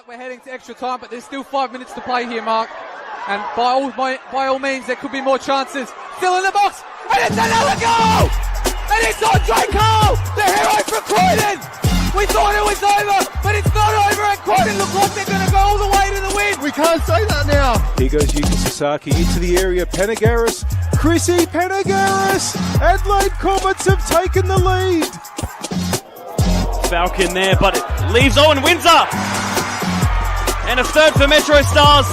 We're heading to extra time, but there's still 5 minutes to play here, Mark. And by all means, there could be more chances. Still in the box, and it's another goal! And it's Andre Cole, the hero from Croydon! We thought it was over, but it's not over, and Croydon look like they're going to go all the way to the win. We can't say that now. Here goes Yuki Sasaki into the area. Penagaris, Chrissy Penagaris. Adelaide Comets have taken the lead. Falcon there, but it leaves Owen Windsor. And a third for Metro Stars.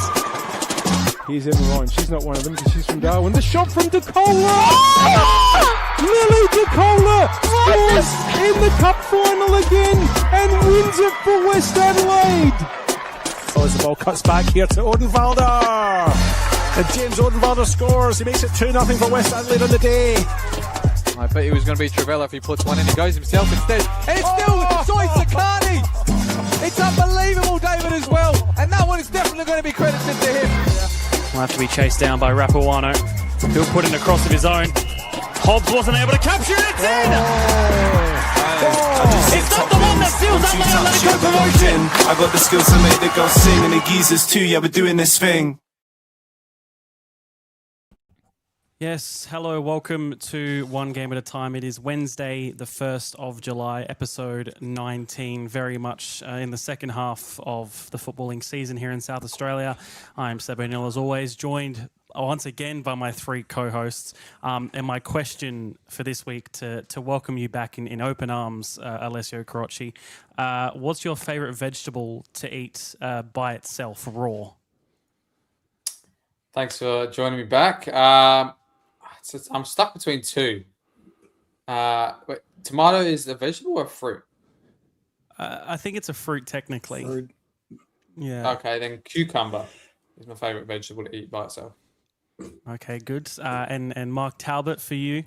Here's Emma Ryan. She's not one of them because she's from Darwin. The shot from DeCola. Oh! Lily DeCola scores in the cup final again and wins it for West Adelaide. Oh, as the ball cuts back here to Odenwalder. And James Odenwalder scores. He makes it 2-0 for West Adelaide on the day. I bet he was going to be Travella if he puts one in. He goes himself instead. And it's still Soy Sakani. It's unbelievable, David, as well. And that one is definitely going to be credited to him. Will have to be chased down by Rapuano. He'll put in a cross of his own. Hobbs wasn't able to capture it. It's in! It's not the one that seals up my Atletico promotion. I got the skills to make the girls sing, and the geezers too. Yeah, we're doing this thing. Yes, hello, welcome to One Game at a Time. It is Wednesday, the 1st of July, episode 19, very much in the second half of the footballing season here in South Australia. I'm Seb O'Neill, as always, joined once again by my three co-hosts. And my question for this week to welcome you back in open arms, Alessio Croci. What's your favourite vegetable to eat by itself, raw? Thanks for joining me back. I'm stuck between two. Wait, tomato is a vegetable or a fruit? I think it's a fruit, technically. Fruit. Yeah. Okay, then cucumber is my favourite vegetable to eat by itself. Okay, good. And Mark Talbot, for you?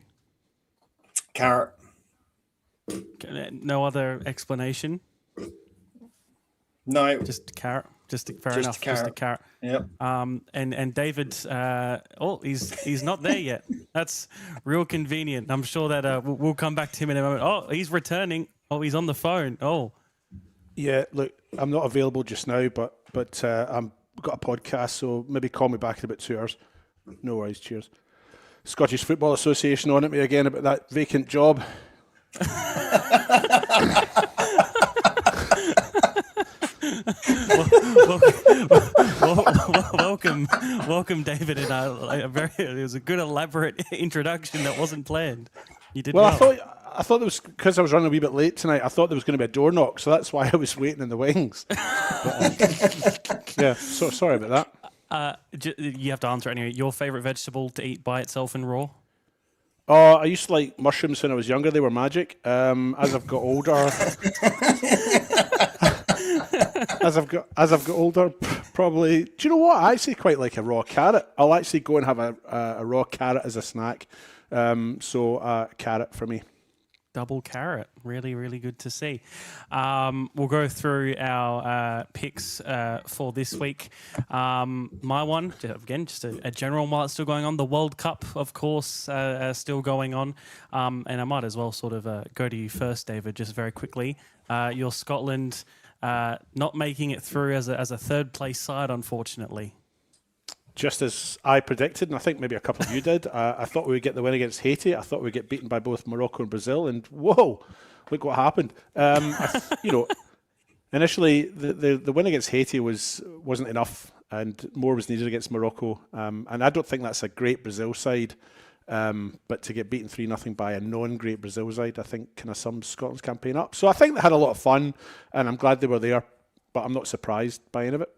Carrot. No other explanation? No. Just carrot? Just a carrot. Yep. And David, he's not there yet. That's real convenient. I'm sure that we'll come back to him in a moment. Oh, he's returning. Oh, he's on the phone. Oh, Yeah, look, I'm not available just now, but I'm got a podcast, so maybe call me back in about 2 hours. No worries, cheers. Scottish Football Association on at me again about that vacant job. welcome, David. And it was a good, elaborate introduction that wasn't planned. You did Well, well. I thought there was, because I was running a wee bit late tonight, I thought there was going to be a door knock, so that's why I was waiting in the wings. Yeah, so sorry about that. You have to answer anyway. Your favorite vegetable to eat by itself and raw? Oh, I used to like mushrooms when I was younger. They were magic. As I've got older, probably. Do you know what? I actually quite like a raw carrot. I'll actually go and have a raw carrot as a snack. So carrot for me. Double carrot. Really, really good to see. We'll go through our picks for this week. My one, again, just a general while it's still going on. The World Cup, of course, still going on. And I might as well sort of go to you first, David, just very quickly. Your Scotland not making it through as a third place side, unfortunately. Just as I predicted, and I think maybe a couple of you did, I thought we would get the win against Haiti. I thought we'd get beaten by both Morocco and Brazil, and whoa, look what happened. Initially the win against Haiti wasn't enough, and more was needed against Morocco. And I don't think that's a great Brazil side, but to get beaten 3-0 by a non-great Brazil side, I think kind of sums Scotland's campaign up. So I think they had a lot of fun, and I'm glad they were there, but I'm not surprised by any of it.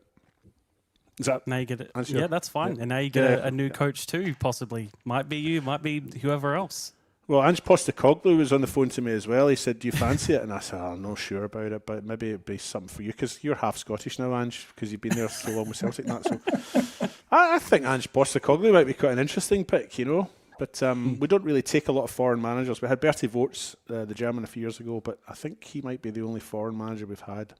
Is that now you get it? answer? Yeah, that's fine. Yeah. And now you get a new coach too, possibly. Might be you, might be whoever else. Well, Ange Postecoglou was on the phone to me as well. He said, "Do you fancy it?" And I said, "I'm not sure about it, but maybe it'd be something for you because you're half Scottish now, Ange, because you've been there so long with Celtic." And that, so I think Ange Postecoglou might be quite an interesting pick, you know. But we don't really take a lot of foreign managers. We had Bertie Vogts, the German, a few years ago, but I think he might be the only foreign manager we've had.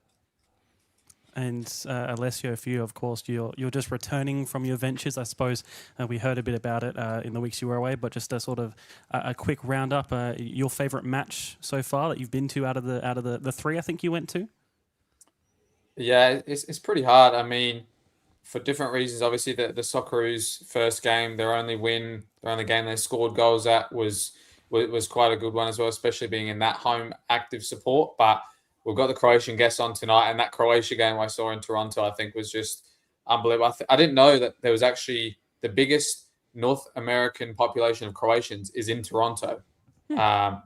And Alessio, for you, of course, you're just returning from your ventures. I suppose we heard a bit about it in the weeks you were away, but just a sort of a quick roundup. Your favourite match so far that you've been to out of the three, I think you went to. Yeah, it's pretty hard. I mean, for different reasons. Obviously, the Socceroos' first game, their only game they scored goals at was quite a good one as well, especially being in that home active support. But we've got the Croatian guests on tonight, and that Croatia game I saw in Toronto, I think, was just unbelievable. I didn't know that there was actually the biggest North American population of Croatians is in Toronto,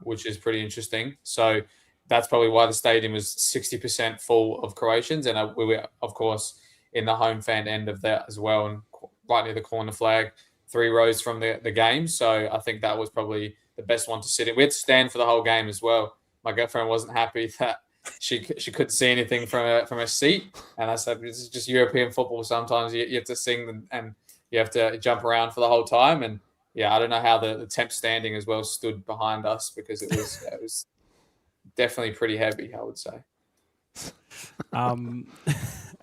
which is pretty interesting. So that's probably why the stadium was 60% full of Croatians, and we were, of course, in the home fan end of that as well, and right near the corner flag, 3 rows from the game. So I think that was probably the best one to sit in. We had to stand for the whole game as well. My girlfriend wasn't happy that she couldn't see anything from a seat, and I said, "This is just European football. Sometimes you have to sing and you have to jump around for the whole time." And yeah, I don't know how the temp standing as well stood behind us, because it was definitely pretty heavy, I would say.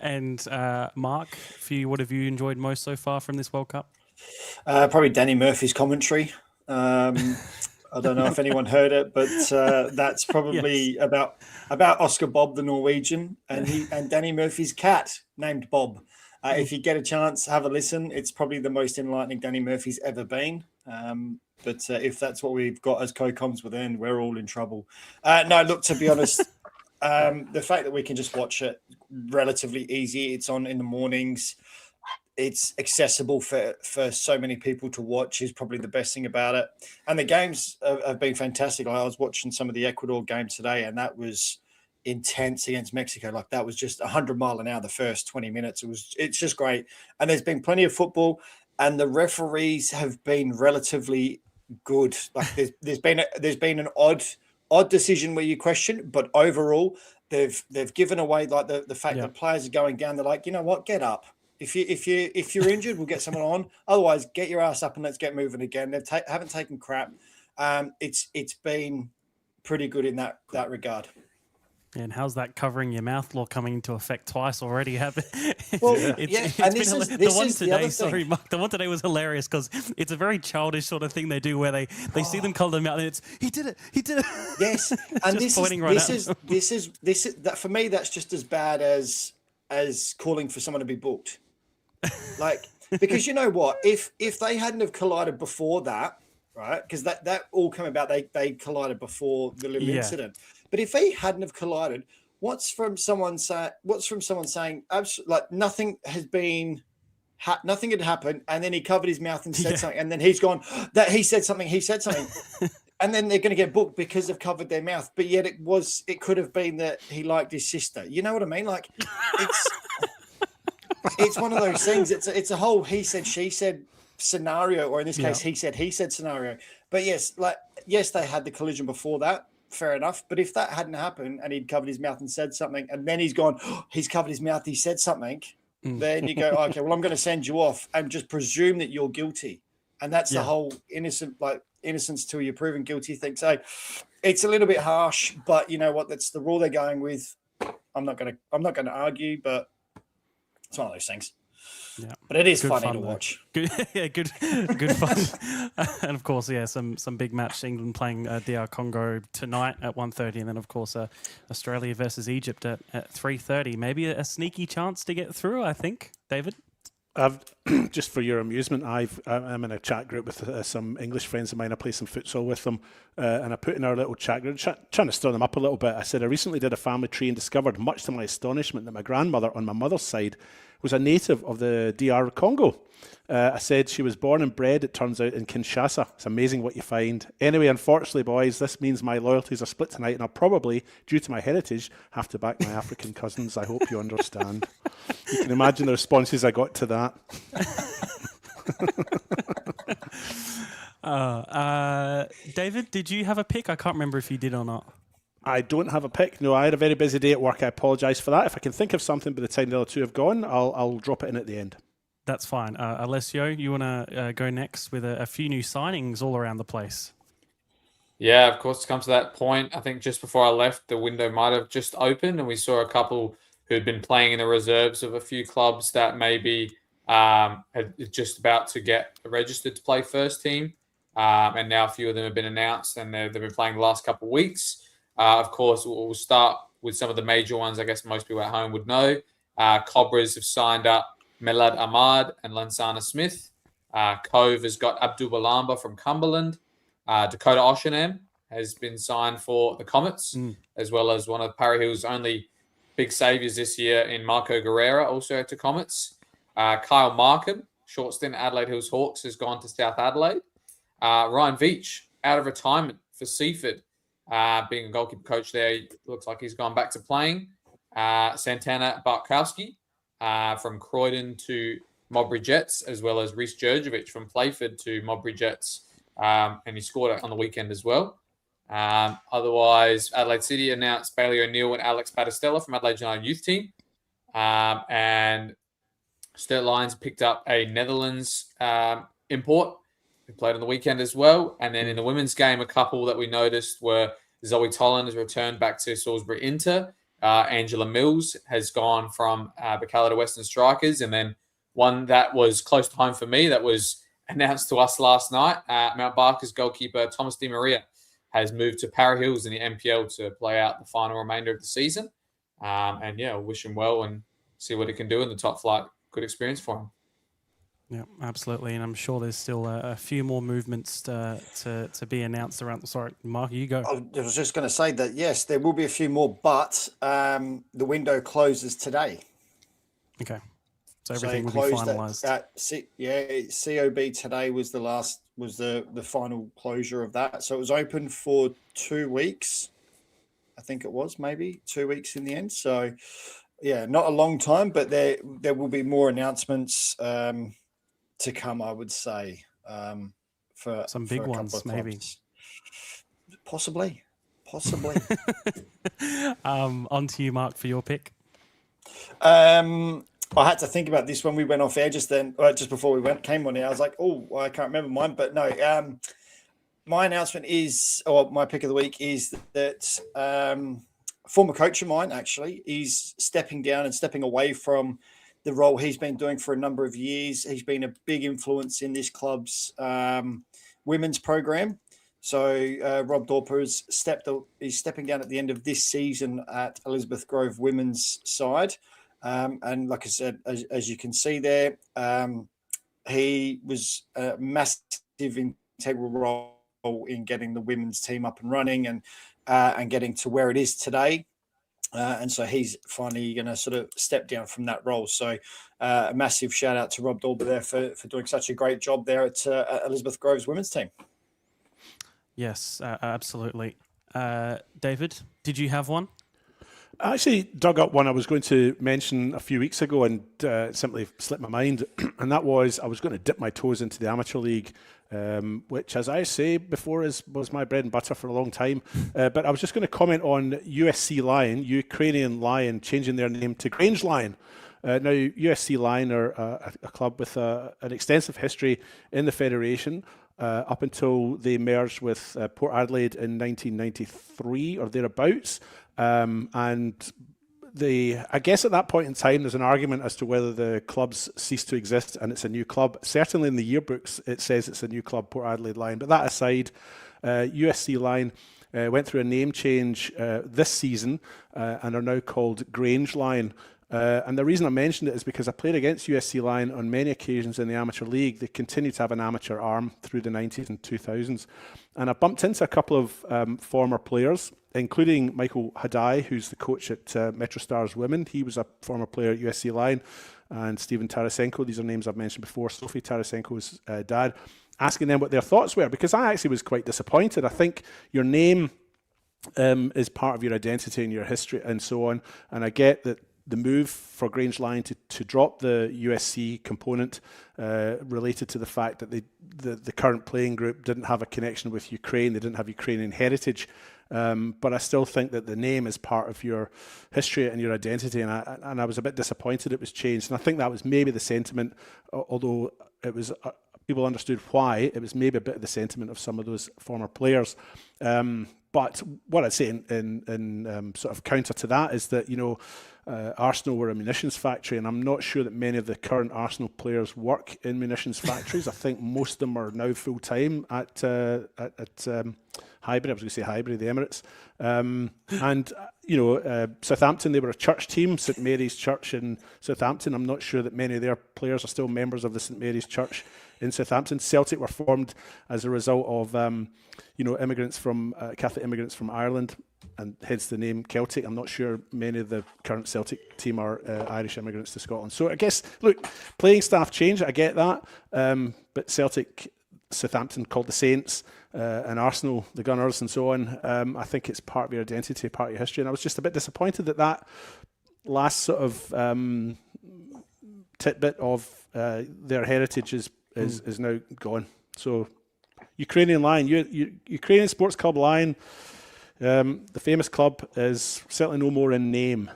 And Mark, for you, what have you enjoyed most so far from this World Cup? Probably Danny Murphy's commentary. I don't know if anyone heard it, but that's probably about Oscar Bob, the Norwegian, and Danny Murphy's cat named Bob. If you get a chance, have a listen. It's probably the most enlightening Danny Murphy's ever been. But if that's what we've got as co-coms with him, we're all in trouble. No, look, to be honest, the fact that we can just watch it relatively easy. It's on in the mornings. It's accessible for so many people to watch is probably the best thing about it. And the games have been fantastic. I was watching some of the Ecuador games today, and that was intense against Mexico. Like, that was just 100 mile an hour the first 20 minutes. It's just great. And there's been plenty of football, and the referees have been relatively good. Like, there's been an odd decision where you question, but overall they've given away, like, the fact that players are going down. They're like, you know what, get up. If you're injured, we'll get someone on. Otherwise, get your ass up and let's get moving again. They haven't taken crap. It's been pretty good in that regard. And how's that covering your mouth law coming into effect twice already? Well, and this is the other thing. Sorry, Mark. The one today was hilarious because it's a very childish sort of thing they do where they see them colour them out and it's he did it. Yes, and Just this is that for me. That's just as bad as calling for someone to be booked. Like, because you know what? If they hadn't have collided before that, right? Because that all came about. They collided before the little incident. But if they hadn't have collided, what's from someone saying like nothing had happened, and then he covered his mouth and said something, and then he's gone that he said something, and then they're going to get booked because they've covered their mouth. But yet it could have been that he liked his sister. You know what I mean? Like it's one of those things. It's a whole he said she said scenario, or in this case he said scenario. But yes, they had the collision before that. Fair enough. But if that hadn't happened and he'd covered his mouth and said something, and then he's gone, he's covered his mouth, he said something, then you go, okay, well, I'm going to send you off and just presume that you're guilty. And that's the whole innocence till you're proven guilty thing. So it's a little bit harsh, but you know what? That's the rule they're going with. I'm not going to argue, but it's one of those things. Yeah, but it is good funny fun, to though. watch. Good fun. And of course, some big match. England playing DR Congo tonight at 1:30, and then of course Australia versus Egypt at 3:30. Maybe a sneaky chance to get through. I think, David. I've just for your amusement, I'm in a chat group with some English friends of mine. I play some futsal with them, and I put in our little chat group, trying to stir them up a little bit. I said I recently did a family tree and discovered, much to my astonishment, that my grandmother on my mother's side was a native of the DR Congo. I said she was born and bred, it turns out, in Kinshasa. It's amazing what you find. Anyway, unfortunately, boys, this means my loyalties are split tonight, and I'll probably, due to my heritage, have to back my African cousins. I hope you understand. You can imagine the responses I got to that. David, did you have a pick? I can't remember if you did or not. I don't have a pick. No, I had a very busy day at work. I apologise for that. If I can think of something by the time the other two have gone, I'll drop it in at the end. That's fine. Alessio, you want to go next with a few new signings all around the place? Yeah, of course, to come to that point, I think just before I left, the window might have just opened, and we saw a couple who'd been playing in the reserves of a few clubs that maybe had just about to get registered to play first team. And now a few of them have been announced, and they've been playing the last couple of weeks. Of course, we'll start with some of the major ones I guess most people at home would know. Cobras have signed up Melad Ahmad and Lansana Smith. Cove has got Abdul Balamba from Cumberland. Dakota Oshinam has been signed for the Comets, as well as one of Parry Hill's only big saviours this year in Marco Guerrera, also to Comets. Kyle Markham, short stint at Adelaide Hills Hawks, has gone to South Adelaide. Ryan Veach, out of retirement for Seaford, being a goalkeeper coach there, looks like he's gone back to playing. Santana Barkowski from Croydon to Modbury Jets, as well as Rhys Jurjevic from Playford to Modbury Jets, and he scored on the weekend as well. Otherwise, Adelaide City announced Bailey O'Neill and Alex Battistella from Adelaide United youth team. And Sturt Lions picked up a Netherlands import who played on the weekend as well. And then in the women's game, a couple that we noticed were Zoe Tolan has returned back to Salisbury Inter. Angela Mills has gone from Bacala to Western Strikers. And then one that was close to home for me that was announced to us last night, Mount Barker's goalkeeper Thomas Di Maria has moved to Parry Hills in the NPL to play out the final remainder of the season. And yeah, wish him well and see what he can do in the top flight. Good experience for him. Yeah, absolutely. And I'm sure there's still a few more movements to be announced around. Sorry, Mark, you go. I was just going to say that, yes, there will be a few more, but the window closes today. Okay. So everything will be finalised. COB today was the final closure of that. So it was open for 2 weeks. I think it was maybe 2 weeks in the end. So yeah, not a long time, but there will be more announcements to come, I would say, for some big ones, maybe. Possibly. On to you, Mark, for your pick. I had to think about this when we went off air just before we came on here. I was like, oh, I can't remember mine, but no. My announcement is, or my pick of the week is that former coach of mine, actually. He's stepping down and stepping away from the role he's been doing for a number of years. He's been a big influence in this club's women's program. So Rob Dorper is stepping down at the end of this season at Elizabeth Grove women's side. And like I said, as you can see there, he was a massive integral role in getting the women's team up and running and getting to where it is today. And so he's finally going to sort of step down from that role. So a massive shout out to Rob Dorper there for doing such a great job there at Elizabeth Grove's women's team. Yes, absolutely. David, did you have one? I actually dug up one I was going to mention a few weeks ago and simply slipped my mind. And that was I was going to dip my toes into the amateur league, which, as I say before, was my bread and butter for a long time. But I was just going to comment on USC Lion, Ukrainian Lion, changing their name to Grange Lion. Now, USC Lion are a club with an extensive history in the federation. Up until they merged with Port Adelaide in 1993 or thereabouts. And I guess at that point in time, there's an argument as to whether the clubs ceased to exist and it's a new club. Certainly in the yearbooks, it says it's a new club, Port Adelaide Lion. But that aside, USC Lion went through a name change this season and are now called Grange Lion. And the reason I mentioned it is because I played against USC Lion on many occasions in the amateur league. They continue to have an amateur arm through the 90s and 2000s. And I bumped into a couple of former players, including Michael Hadai, who's the coach at MetroStars Women. He was a former player at USC Lion. And Stephen Tarasenko, these are names I've mentioned before, Sophie Tarasenko's dad, asking them what their thoughts were, because I actually was quite disappointed. I think your name is part of your identity and your history and so on. And I get that the move for Grange Lion to drop the USC component related to the fact that the current playing group didn't have a connection with Ukraine, they didn't have Ukrainian heritage, but I still think that the name is part of your history and your identity, and I was a bit disappointed it was changed, and I think that was maybe the sentiment, although it was people understood why, it was maybe a bit of the sentiment of some of those former players. But what I'd say in sort of counter to that is that, Arsenal were a munitions factory, and I'm not sure that many of the current Arsenal players work in munitions factories. I think most of them are now full-time at Highbury. I was going to say Highbury, the Emirates. Southampton, they were a church team, St Mary's Church in Southampton. I'm not sure that many of their players are still members of the St Mary's Church in Southampton. Celtic were formed as a result of immigrants from Catholic immigrants from Ireland, and hence the name Celtic. I'm not sure many of the current Celtic team are Irish immigrants to Scotland. So I guess, look, playing staff change, I get that, but Celtic, Southampton called the Saints, and Arsenal, the Gunners, and so on. I think it's part of your identity, part of your history, and I was just a bit disappointed that last sort of tidbit of their heritage is now gone. So, Ukrainian Lion, Ukrainian Sports Club Lion, the famous club, is certainly no more in name.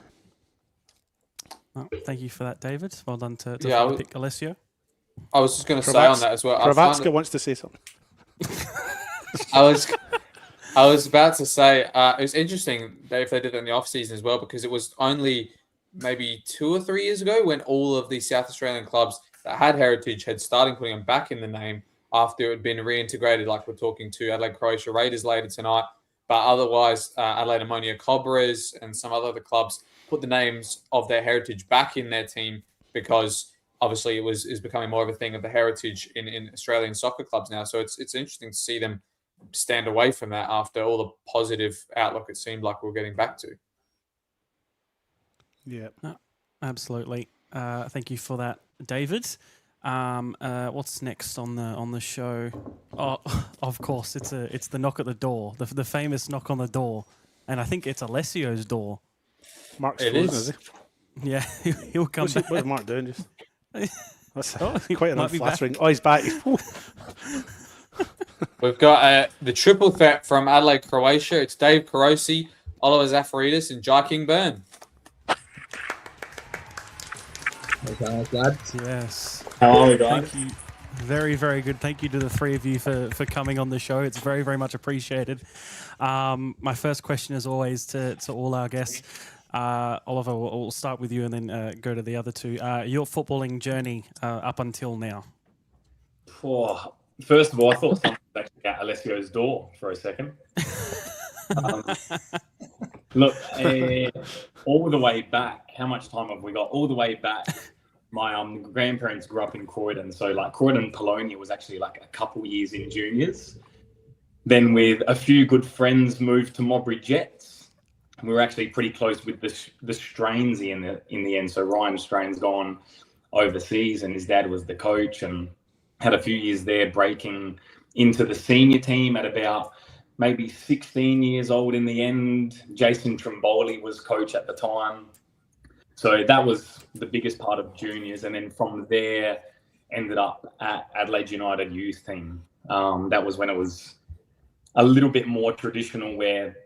Well, thank you for that, David. Well done to pick Alessio. I was just going to say on that as well. Kravatska wants to say something. I was about to say it was interesting if they did it in the off season as well, because it was only maybe 2 or 3 years ago when all of these South Australian clubs that had heritage had started putting them back in the name after it had been reintegrated, like we're talking to Adelaide Croatia Raiders later tonight. But otherwise, Adelaide Ammonia Cobras and some other clubs put the names of their heritage back in their team because obviously is becoming more of a thing of the heritage in Australian soccer clubs now. So it's interesting to see them stand away from that after all the positive outlook it seemed like we were getting back to. Yeah, absolutely. Thank you for that, David. What's next on the show? Oh, of course, it's the knock at the door, the famous knock on the door, and I think it's Alessio's door. Mark's frozen, is he? Yeah, he'll come back. What's Mark doing? That's quite an unflattering. Oh, he's back. We've got the triple threat from Adelaide Croatia. It's Dave Carosi, Oliver Zafiridis, and King-Byrne. Okay, lads. Yes. How are we, guys? Very, very good. Thank you to the three of you for coming on the show. It's very, very much appreciated. My first question is always to all our guests. Oliver, we'll start with you and then go to the other two. Your footballing journey up until now. Oh, first of all, I thought something was actually at Alessio's door for a second. Look, all the way back, how much time have we got? All the way back, my grandparents grew up in Croydon. So like Croydon Polonia was actually like a couple years in juniors. Then with a few good friends moved to Modbury Jets. We were actually pretty close with the Strainsy in the end. So Ryan Strain's gone overseas and his dad was the coach and had a few years there, breaking into the senior team at about maybe 16 years old in the end. Jason Trimboli was coach at the time. So that was the biggest part of juniors. And then from there, ended up at Adelaide United youth team. That was when it was a little bit more traditional where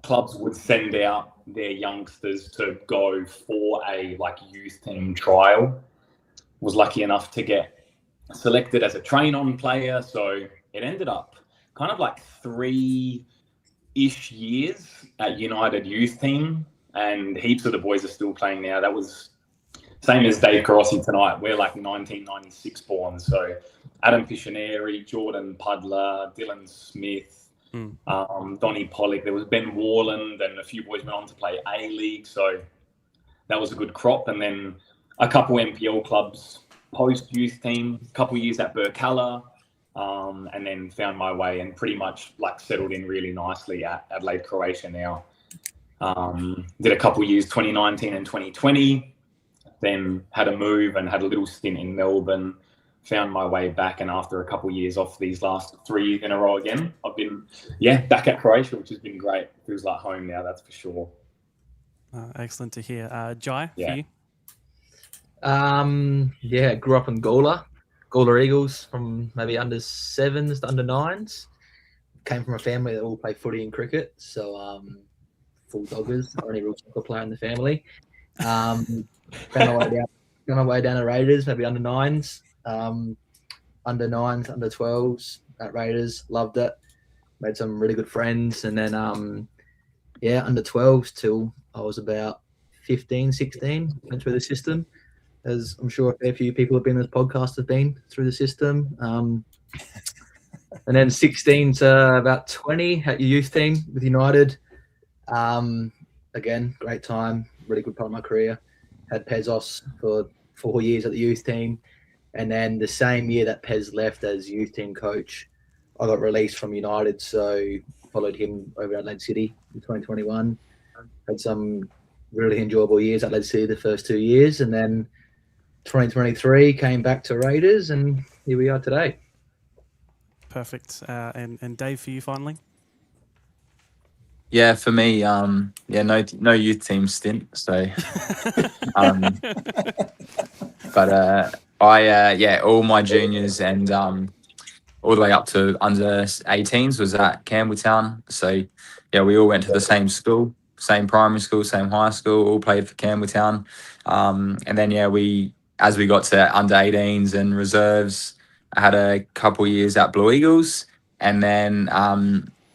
clubs would send out their youngsters to go for a like youth team trial. Was lucky enough to get selected as a train-on player. So it ended up kind of like 3-ish years at United youth team. And heaps of the boys are still playing now. That was same as Dave Carosi tonight. We're like 1996 born. So Adam Piscineri, Jordan Pudler, Dylan Smith, Donnie Pollock. There was Ben Warland and a few boys went on to play A-League. So that was a good crop. And then a couple NPL clubs post-youth team, a couple years at Burkalla, and then found my way and pretty much like settled in really nicely at Adelaide Croatia now. Did a couple years, 2019 and 2020, then had a move and had a little stint in Melbourne, found my way back. And after a couple years off these last 3 years in a row again, I've been, back at Croatia, which has been great. Feels like home now, that's for sure. Excellent to hear. Jai, for you? Grew up in Gawler Eagles from maybe under 7s to under 9s. Came from a family that all play footy and cricket, so full doggers, only real soccer player in the family. Found my way down to Raiders, maybe under 9s, under 9s, under 12s at Raiders. Loved it. Made some really good friends, and then under 12s till I was about 15, 16. Went through the system, as I'm sure a fair few people have been on this podcast have been through the system. And then 16 to about 20 at your youth team with United. Again, great time, really good part of my career. Had Pezos for 4 years at the youth team. And then the same year that Pez left as youth team coach, I got released from United. So followed him over at Adelaide City in 2021. Had some really enjoyable years at Adelaide City the first 2 years. And then 2023 came back to Raiders, and here we are today. Perfect. And Dave, for you finally? Yeah, for me, no youth team stint. So, but all my juniors and all the way up to under 18s was at Campbelltown. So, we all went to the same school, same primary school, same high school. All played for Campbelltown, and then as we got to under 18s and reserves, I had a couple years at Blue Eagles, and then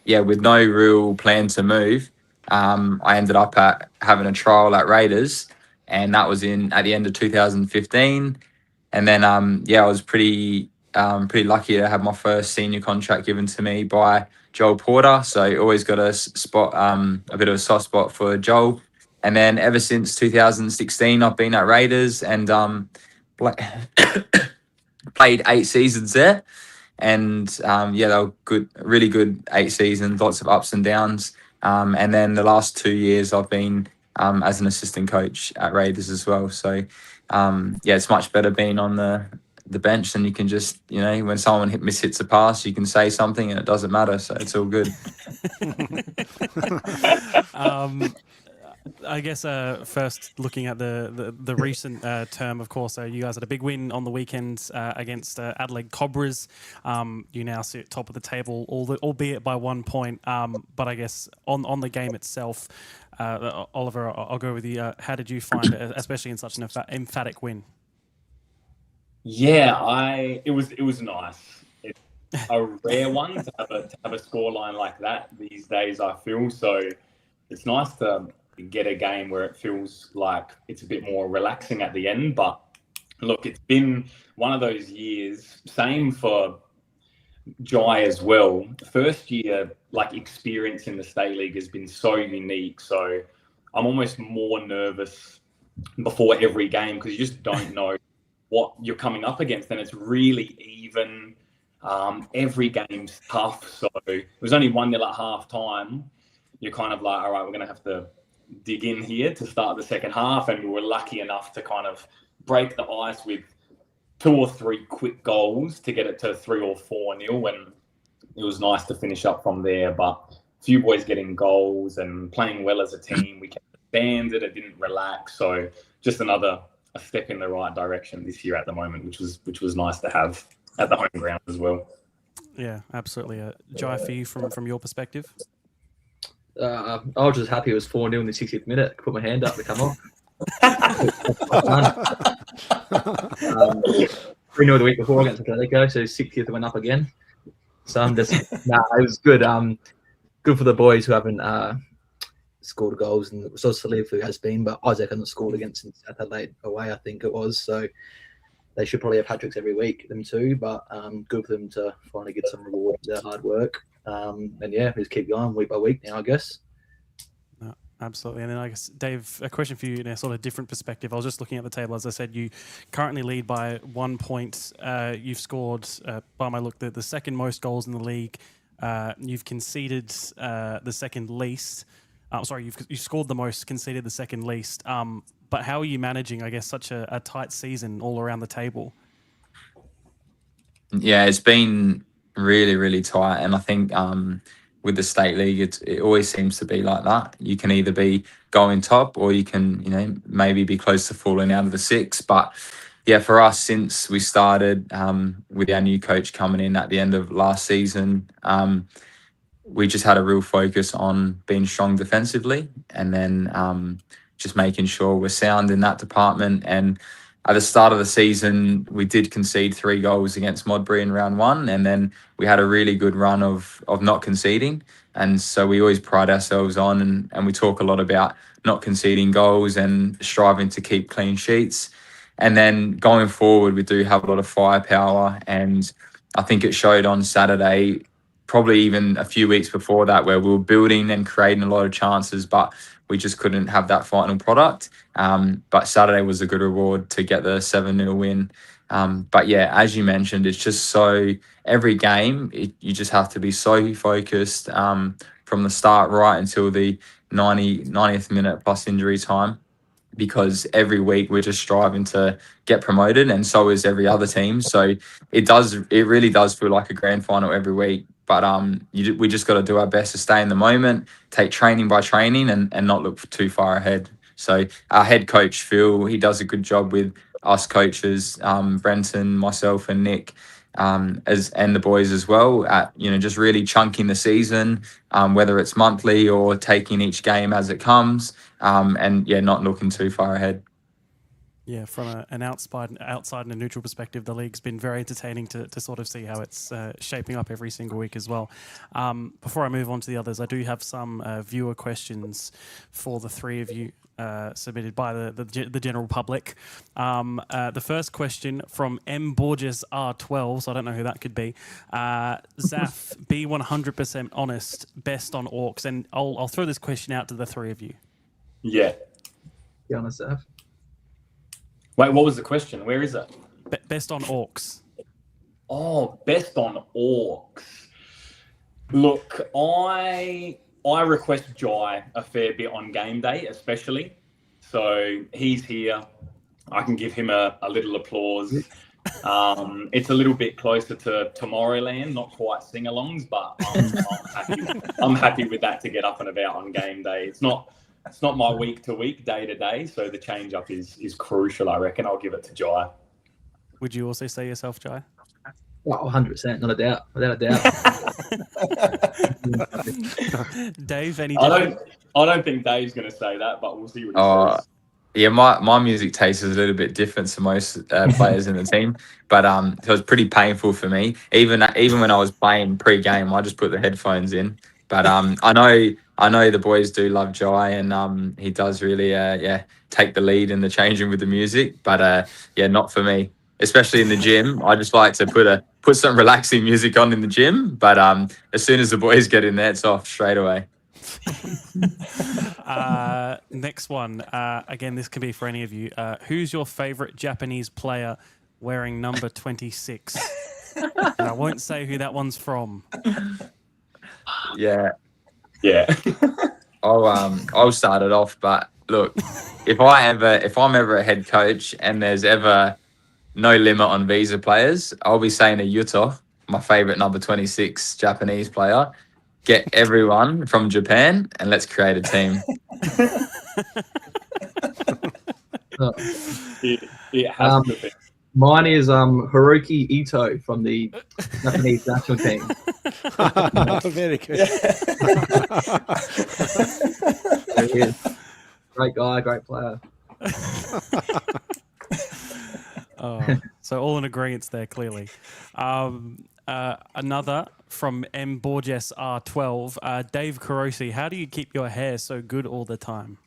with no real plan to move, I ended up having a trial at Raiders, and that was at the end of 2015. And then I was pretty lucky to have my first senior contract given to me by Joel Porter. So always got a bit of a soft spot for Joel. And then ever since 2016, I've been at Raiders and played 8 seasons there. And they were good, really good 8 seasons, lots of ups and downs. And then the last 2 years I've been as an assistant coach at Raiders as well. So it's much better being on the bench, and you can just, when someone mishits a pass, you can say something and it doesn't matter. So it's all good. I guess first looking at the recent term, of course, you guys had a big win on the weekend against Adelaide Cobras. You now sit top of the table, albeit by 1 point. But I guess on the game itself, Oliver, I'll go with you. How did you find it, especially in such an emphatic win? Yeah, it was nice. It's a rare one to have a scoreline like that these days, I feel. So it's nice to get a game where it feels like it's a bit more relaxing at the end. But look, it's been one of those years. Same for Jai as well. First year, like, experience in the state league has been so unique. So I'm almost more nervous before every game because you just don't know what you're coming up against, and it's really even. Every game's tough. So it was only 1-0 at half time. You're kind of like, all right, we're going to have to dig in here to start the second half. And we were lucky enough to kind of break the ice with 2 or 3 quick goals to get it to 3 or 4-0. And it was nice to finish up from there. But a few boys getting goals and playing well as a team. We kept banded. It didn't relax. So just a step in the right direction this year at the moment, which was nice to have at the home ground as well. Yeah, absolutely. Jai, for you, from your perspective? I was just happy it was 4-0 in the 60th minute. Put my hand up to come off. 3-0 the week before against Atletico, so 60th went up again. So I'm just, it was good. Good for the boys who haven't scored goals, and so Salif who has been, but Isaac hasn't scored against South Adelaide away, I think it was. So they should probably have hat-tricks every week, them too, but good for them to finally get some reward for their hard work. And yeah, just keep going week by week now, I guess. No, absolutely. And then I guess, Dave, a question for you in a sort of different perspective. I was just looking at the table. As I said, you currently lead by 1 point. You've scored, by my look, the second most goals in the league. You've conceded the second least. You've scored the most, conceded the second least. But how are you managing, I guess, such a tight season all around the table? Yeah, it's been really, really tight. And I think with the state league, it always seems to be like that. You can either be going top or you can, maybe be close to falling out of the 6. But yeah, for us, since we started with our new coach coming in at the end of last season, we just had a real focus on being strong defensively, and then just making sure we're sound in that department. And at the start of the season, we did concede 3 goals against Modbury in round 1, and then we had a really good run of not conceding. And so we always pride ourselves on, and we talk a lot about not conceding goals and striving to keep clean sheets. And then going forward, we do have a lot of firepower, and I think it showed on Saturday, probably even a few weeks before that, where we were building and creating a lot of chances, but we just couldn't have that final product. But Saturday was a good reward to get the 7-0 win. But yeah, as you mentioned, it's just so every game, you just have to be so focused from the start right until the 90th minute plus injury time, because every week we're just striving to get promoted, and so is every other team. So it really does feel like a grand final every week. But we just got to do our best to stay in the moment, take training by training, and not look too far ahead. So our head coach, Phil, he does a good job with us coaches, Brenton, myself and Nick, and the boys as well, at just really chunking the season, whether it's monthly or taking each game as it comes, and not looking too far ahead. Yeah, from an outside and a neutral perspective, the league's been very entertaining to sort of see how it's shaping up every single week as well. Before I move on to the others, I do have some viewer questions for the 3 of you submitted by the general public. The first question from M. Borges R12, so I don't know who that could be. Zaf, be 100% honest, best on Orcs. And I'll throw this question out to the 3 of you. Yeah. Be honest, Zaf. Wait, what was the question? Where is it? Best on Orcs. Oh, best on Orcs. Look, I request Jai a fair bit on game day, especially. So he's here. I can give him a little applause. It's a little bit closer to Tomorrowland, not quite sing-alongs, but I'm happy with that to get up and about on game day. It's not my week-to-week, day-to-day, so the change-up is crucial, I reckon. I'll give it to Jai. Would you also say yourself, Jai? Well, 100%, not a doubt, without a doubt. Dave, any? I don't think Dave's going to say that, but we'll see what he says. Yeah, my music taste is a little bit different to most players in the team, but so it's pretty painful for me. Even when I was playing pre-game, I just put the headphones in. But I know the boys do love Jai, and he does really take the lead in the changing with the music. But yeah, not for me, especially in the gym. I just like to put some relaxing music on in the gym. But as soon as the boys get in there, it's off straight away. Next one. Again, this can be for any of you. Who's your favorite Japanese player wearing number 26? And I won't say who that one's from. Yeah. Yeah. I'll start it off. But look, if I'm ever a head coach and there's ever no limit on visa players, I'll be saying to Yuto, my favorite number 26 Japanese player, get everyone from Japan and let's create a team. It has to be. Mine is Haruki Ito from the Japanese national team. Very good. There he is. Great guy, great player. So all in agreement there, clearly. Another from M. Borges R12. Dave Carosi, how do you keep your hair so good all the time?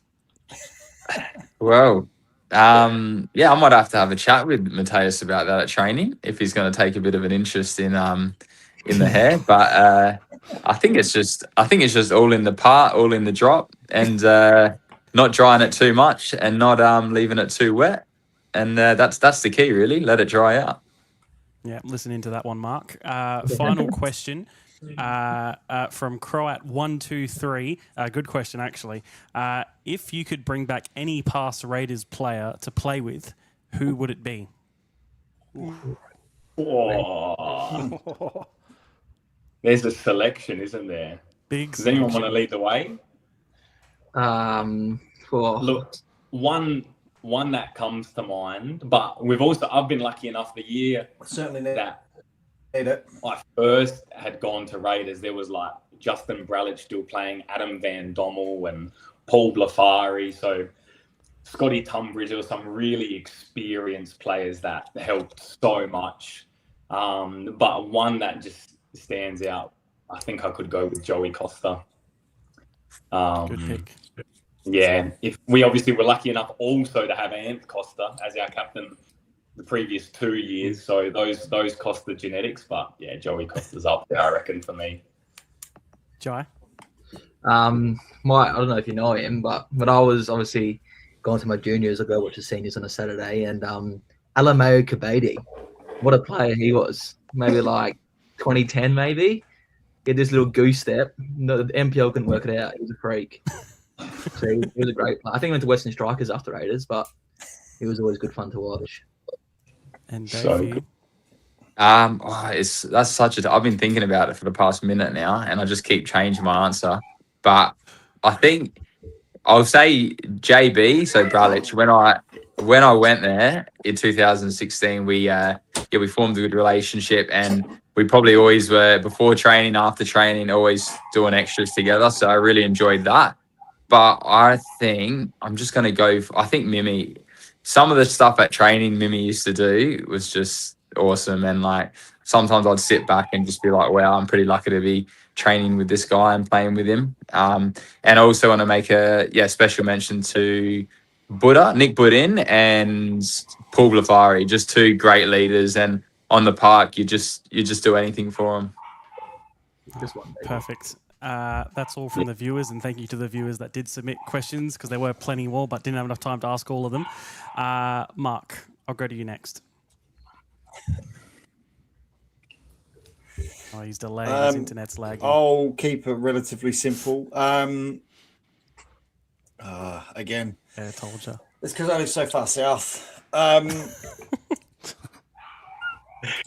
Well, I might have to have a chat with Mateus about that at training if he's going to take a bit of an interest in the hair. But I think it's just all in the part, all in the drop, and not drying it too much and not leaving it too wet. And that's the key, really. Let it dry out. Yeah, listen into that one, Mark. Final question from Croat123. Good question, actually. If you could bring back any past Raiders player to play with, who would it be? Oh. There's a selection, isn't there? Big Does anyone want to lead the way? Look, one that comes to mind, but I've been lucky enough the year Certainly that I first had gone to Raiders, there was like Justin Bralich still playing, Adam Van Dommel and Paul Blafari. So Scotty Tunbridge, there were some really experienced players that helped so much. But one that just stands out, I think I could go with Joey Costa. Good pick. Yeah, if we obviously were lucky enough also to have Ant Costa as our captain the previous 2 years, so those Costa genetics, but yeah, Joey Costa's up there, I reckon, for me. Jai? I don't know if you know him, but when I was obviously going to my juniors, I go watch the seniors on a Saturday, and Alameo Kabedi, what a player he was. Maybe like 2010, maybe. He had this little goose step. No, the MPL couldn't work it out. He was a freak. So he was a great player. I think he went to Western Strikers after Raiders, but he was always good fun to watch. And Dave, that's such a. I've been thinking about it for the past minute now, and I just keep changing my answer. But I think I'll say JB. So Bralich. When I went there in 2016, we formed a good relationship, and we probably always were before training, after training, always doing extras together. So I really enjoyed that. But I think I'm just going to go. I think Mimi. Some of the stuff at training Mimi used to do was just awesome. And like sometimes I'd sit back and just be like, wow, I'm pretty lucky to be training with this guy and playing with him. And I also want to make a special mention to Nick Budin and Paul Blafari, just two great leaders. And on the park, you just do anything for them. Perfect. That's all from the viewers, and thank you to the viewers that did submit questions, because there were plenty more but didn't have enough time to ask all of them. Mark, I'll go to you next. Oh, he's delayed. His internet's lagging. I'll keep it relatively simple. Again. Yeah, I told you. It's because I live so far south.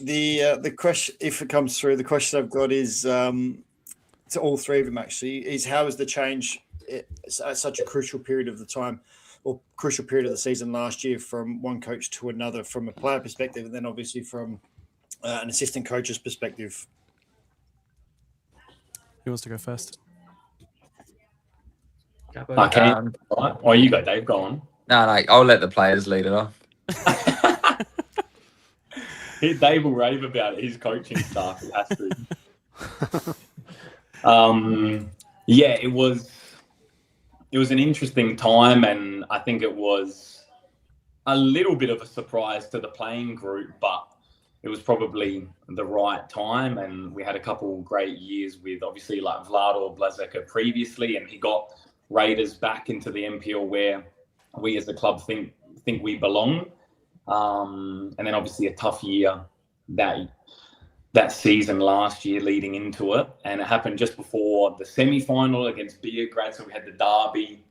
The question, if it comes through, the question I've got is to all three of them actually, is how is the change at such a crucial period of the time or crucial period of the season last year from one coach to another, from a player perspective, and then obviously from an assistant coach's perspective? Who wants to go first? You go, Dave. Go on. No, I'll let the players lead it off. Dave will rave about it. His coaching staff, he has to. Yeah, it was an interesting time, and I think it was a little bit of a surprise to the playing group, but it was probably the right time, and we had a couple great years with obviously like Vlador Blazeka previously, and he got Raiders back into the NPL where we as a club think we belong. And then obviously a tough year that season last year leading into it, and it happened just before the semi-final against Beograd, so we had the derby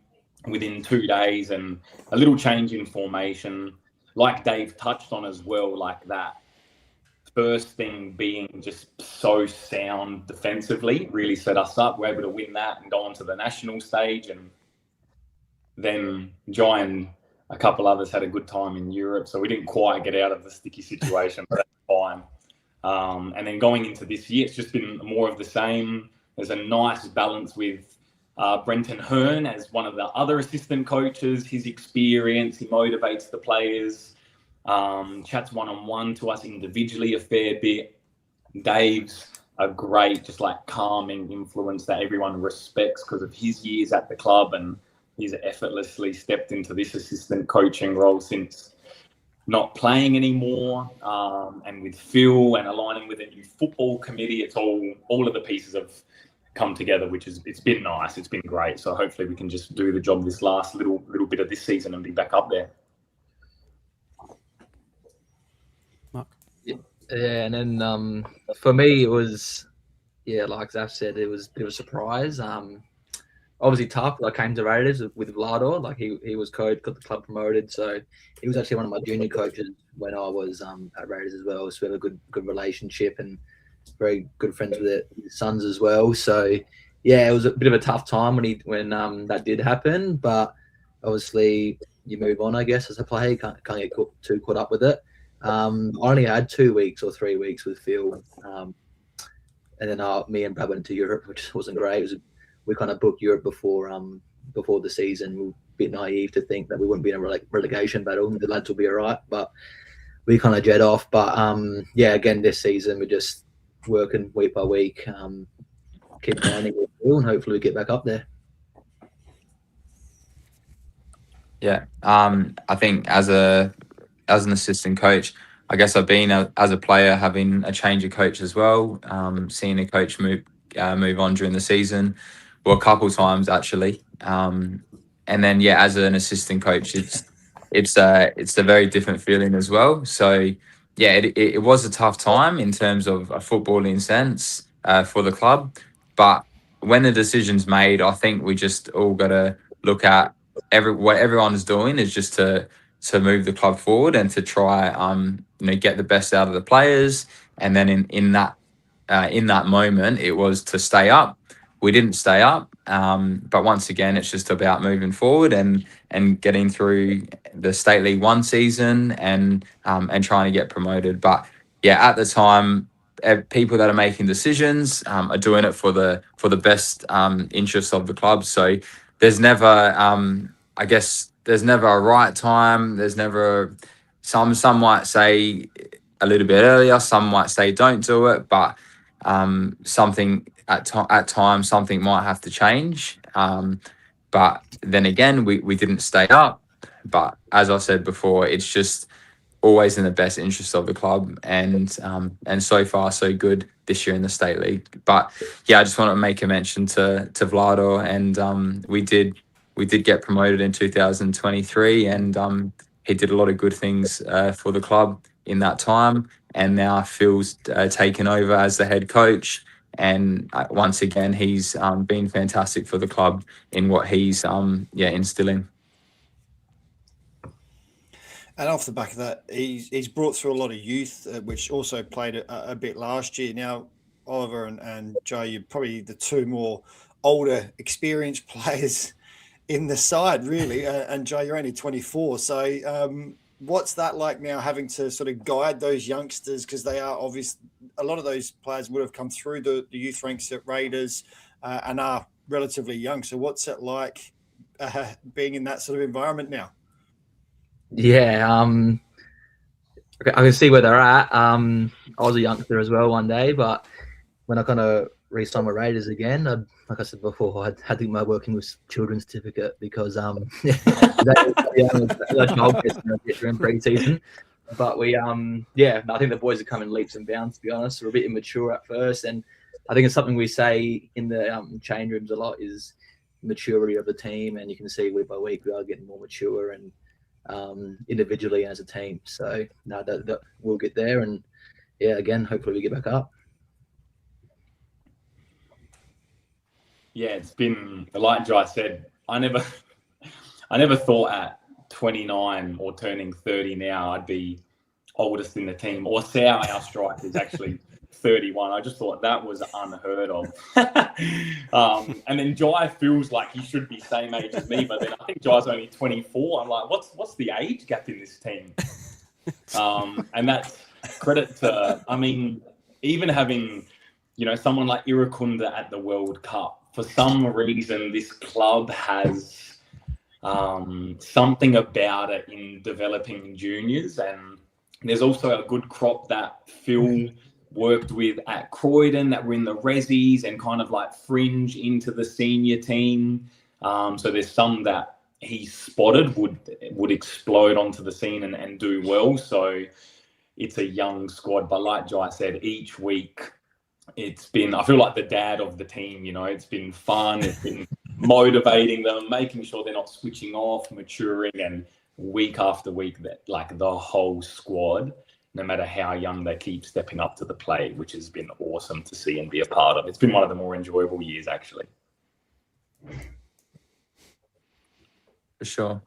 within 2 days and a little change in formation, like Dave touched on as well, like that first thing being just so sound defensively really set us up. We're able to win that and go on to the national stage, and then Jai and a couple others had a good time in Europe, so we didn't quite get out of the sticky situation, but that's fine. And then going into this year, it's just been more of the same. There's a nice balance with Brenton Hearn as one of the other assistant coaches. His experience, he motivates the players, chats one-on-one to us individually a fair bit. Dave's a great, just like calming influence that everyone respects because of his years at the club, and he's effortlessly stepped into this assistant coaching role since not playing anymore, and with Phil and aligning with a new football committee, it's all of the pieces have come together, it's been nice. It's been great. So hopefully we can just do the job this last little bit of this season and be back up there. Mark? Yeah, and then for me it was, like Zaf said, it was a bit of a surprise. Obviously tough. I came to Raiders with Vlador. Like he was coach, got the club promoted. So he was actually one of my junior coaches when I was at Raiders as well. So we have a good relationship and very good friends with his sons as well. So yeah, it was a bit of a tough time when that did happen. But obviously you move on, I guess, as a player. You can't get too caught up with it. I only had 2 weeks or 3 weeks with Phil, and then me and Brad went to Europe, which wasn't great. We kind of booked Europe before the season. We were a bit naive to think that we wouldn't be in a relegation battle. The lads will be all right, but we kind of jet off. But again, this season we're just working week by week, keep grinding with Phil, and hopefully we get back up there. Yeah, I think as an assistant coach, I guess I've been as a player having a change of coach as well, seeing a coach move on during the season. Well, a couple times actually, and then as an assistant coach, it's a very different feeling as well. So it was a tough time in terms of a footballing sense for the club, but when the decision's made, I think we just all got to look at what everyone's doing is just to move the club forward and to try get the best out of the players, and then in that moment it was to stay up. We didn't stay up, but once again, it's just about moving forward and getting through the State League 1 season and trying to get promoted. But at the time, people that are making decisions are doing it for the best interests of the club. So there's never, I guess, there's never a right time. There's never some might say a little bit earlier. Some might say don't do it, but something at times something might have to change. But then again, we didn't stay up. But as I said before, it's just always in the best interest of the club, and so far so good this year in the State League. But I just want to make a mention to Vlador, and we did get promoted in 2023, and he did a lot of good things for the club in that time. And now Phil's taken over as the head coach, and once again he's been fantastic for the club in what he's instilling. And off the back of that, he's brought through a lot of youth, which also played a bit last year. Now, Oliver and Joe, you're probably the two more older, experienced players in the side, really. And Joe, you're only 24. So what's that like now, having to sort of guide those youngsters? Because they are obvious. A lot of those players would have come through the youth ranks at Raiders and are relatively young. So what's it like being in that sort of environment now? Yeah, I can see where they're at. I was a youngster as well one day, but when I kind of re-signed my Raiders again, like I said before, I had to get my working with children certificate because child during pre-season. But I think the boys are coming leaps and bounds. To be honest, we're a bit immature at first, and I think it's something we say in the change rooms a lot is maturity of the team, and you can see week by week we are getting more mature and individually as a team. So no, that we'll get there, and yeah, again, hopefully we get back up. Yeah, it's been like Jai said. I never thought at 29 or turning 30 now I'd be oldest in the team. Or Sao, our striker, is actually 31. I just thought that was unheard of. And then Jai feels like he should be same age as me, but then I think Jai's only 24. I'm like, what's the age gap in this team? And that's credit to, I mean, even having, someone like Irukunda at the World Cup. For some reason, this club has something about it in developing juniors, and there's also a good crop that Phil worked with at Croydon that were in the resis and kind of like fringe into the senior team. So there's some that he spotted would explode onto the scene and do well. So it's a young squad, but like Jai said, each week it's been, I feel like the dad of the team, it's been fun. It's been motivating them, making sure they're not switching off, maturing, and week after week that like the whole squad, no matter how young, they keep stepping up to the plate, which has been awesome to see and be a part of. It's been one of the more enjoyable years, actually. For sure.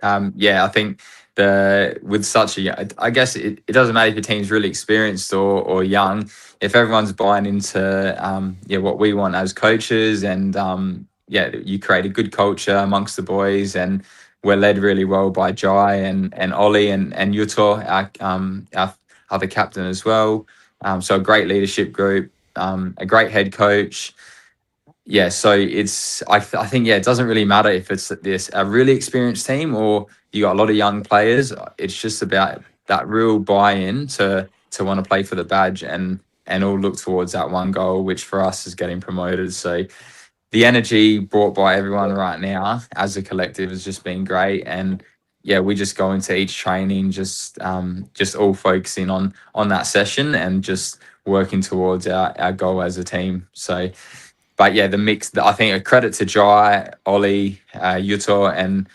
I think with such a, I guess it doesn't matter if your team's really experienced or young. If everyone's buying into what we want as coaches, and you create a good culture amongst the boys, and we're led really well by Jai and Ollie and Yuto, our other captain as well. So a great leadership group, a great head coach. Yeah, so I think it doesn't really matter if it's a really experienced team or you got a lot of young players. It's just about that real buy-in to want to play for the badge and all look towards that one goal, which for us is getting promoted. So the energy brought by everyone right now as a collective has just been great. And we just go into each training just all focusing on that session and just working towards our goal as a team. So. But the mix, I think a credit to Jai, Ollie, Yuto, and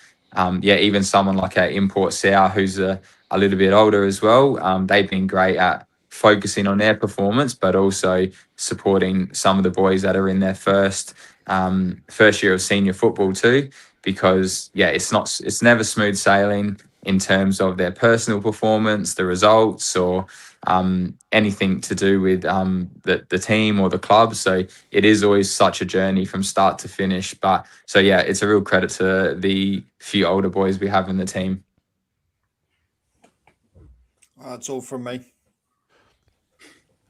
even someone like our import Sao, who's a little bit older as well. They've been great at focusing on their performance, but also supporting some of the boys that are in their first year of senior football too, because it's never smooth sailing in terms of their personal performance, the results, or anything to do with the team or the club. So it is always such a journey from start to finish. But it's a real credit to the few older boys we have in the team. That's all from me.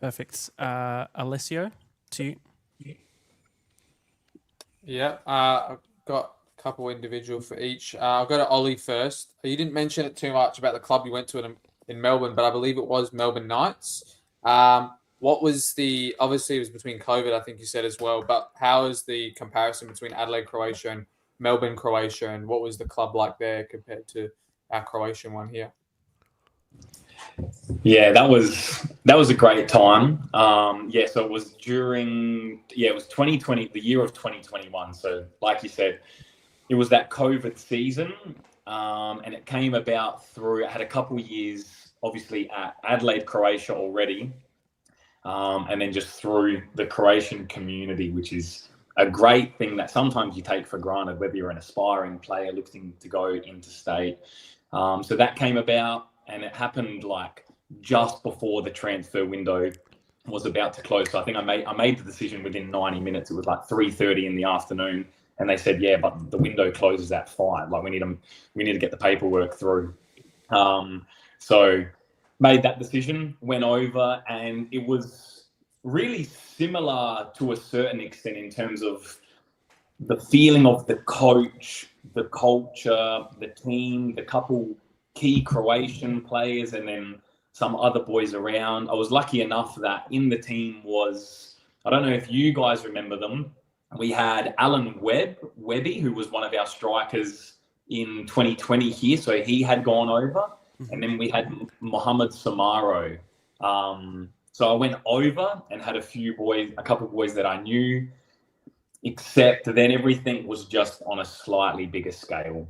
Perfect. Alessio, to you. Yeah, I've got a couple individual for each. I'll go to Ollie first. You didn't mention it too much about the club you went to in Melbourne, but I believe it was Melbourne Knights. What was obviously it was between COVID, I think you said as well, but how is the comparison between Adelaide Croatia and Melbourne Croatia, and what was the club like there compared to our Croatian one here? Yeah, that was a great time. So it was it was 2020, the year of 2021. So like you said, it was that COVID season. And it came about through, I had a couple of years, obviously, at Adelaide, Croatia already. And then just through the Croatian community, which is a great thing that sometimes you take for granted, whether you're an aspiring player looking to go interstate. So that came about, and it happened like just before the transfer window was about to close. So I think I made the decision within 90 minutes. It was like 3:30 in the afternoon. And they said, but the window closes at 5. Like we need to get the paperwork through. So made that decision, went over, and it was really similar to a certain extent in terms of the feeling of the coach, the culture, the team, the couple key Croatian players and then some other boys around. I was lucky enough that in the team was, I don't know if you guys remember them, we had Alan Webby, who was one of our strikers in 2020 here, so he had gone over. And then we had Mohamed Samaro. So I went over and had a couple of boys that I knew, except then everything was just on a slightly bigger scale.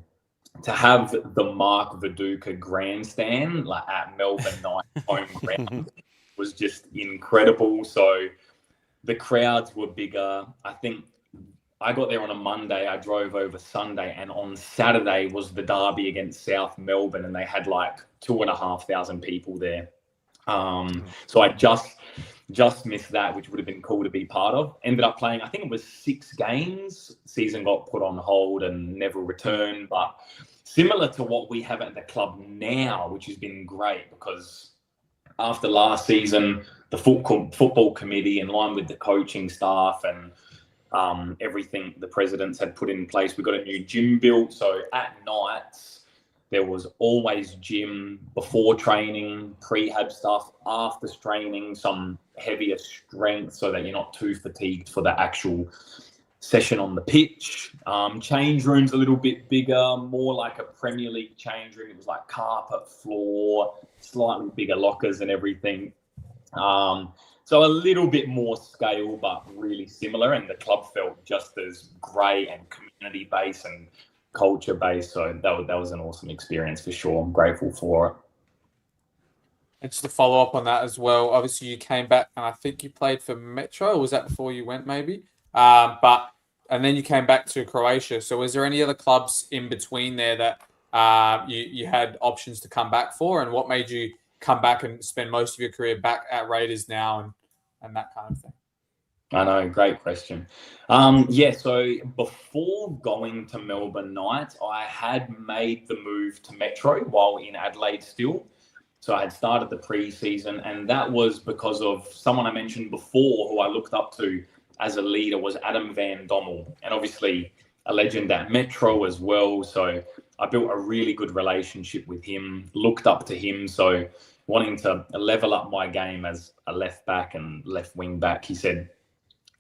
To have the Mark Viduka grandstand like at Melbourne Knights home ground was just incredible. So the crowds were bigger. I think I got there on a Monday, I drove over Sunday, and on Saturday was the derby against South Melbourne, and they had like 2,500 people there. So I just missed that, which would have been cool to be part of. Ended up playing, I think it was 6 games. Season got put on hold and never returned. But similar to what we have at the club now, which has been great, because after last season, the football committee, in line with the coaching staff and everything the presidents had put in place, we got a new gym built. So at nights, there was always gym before training, prehab stuff, after training, some heavier strength so that you're not too fatigued for the actual session on the pitch. Change rooms a little bit bigger, more like a Premier League change room. It was like carpet floor, slightly bigger lockers and everything. So a little bit more scale, but really similar. And the club felt just as great and community-based and culture-based. So that was an awesome experience for sure. I'm grateful for it. And just to follow up on that as well, obviously you came back and I think you played for Metro, or was that before you went maybe? And then you came back to Croatia. So was there any other clubs in between there that you had options to come back for? And what made you come back and spend most of your career back at Raiders now and that kind of thing? I know, great question. So before going to Melbourne Knights, I had made the move to Metro while in Adelaide still. So I had started the pre-season, and that was because of someone I mentioned before who I looked up to as a leader was Adam Van Dommel, and obviously a legend at Metro as well. So I built a really good relationship with him, looked up to him. So wanting to level up my game as a left back and left wing back, he said,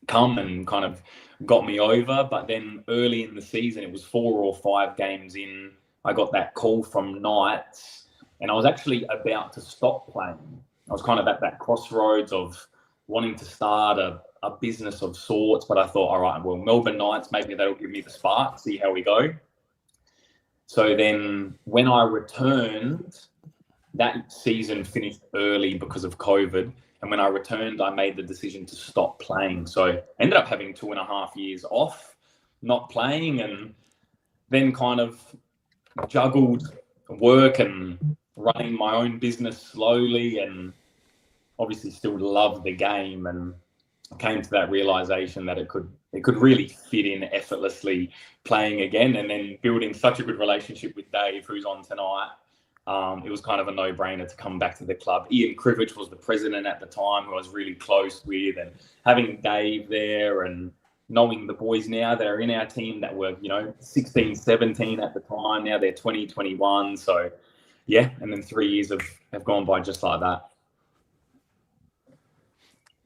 come, and kind of got me over. But then early in the season, it was 4 or 5 games in, I got that call from Knights, and I was actually about to stop playing. I was kind of at that crossroads of wanting to start a business of sorts, but I thought, all right, well, Melbourne Knights, maybe that'll give me the spark, see how we go. So then when I returned, that season finished early because of COVID. And when I returned, I made the decision to stop playing. So I ended up having 2.5 years off, not playing, and then kind of juggled work and running my own business slowly, and obviously still love the game, and came to that realization that it could really fit in effortlessly playing again. And then building such a good relationship with Dave, who's on tonight, it was kind of a no-brainer to come back to the club. Ian Krivich was the president at the time, who I was really close with, and having Dave there and knowing the boys now that are in our team that were, 16, 17 at the time, now they're 20, 21. So yeah, and then 3 years have gone by just like that.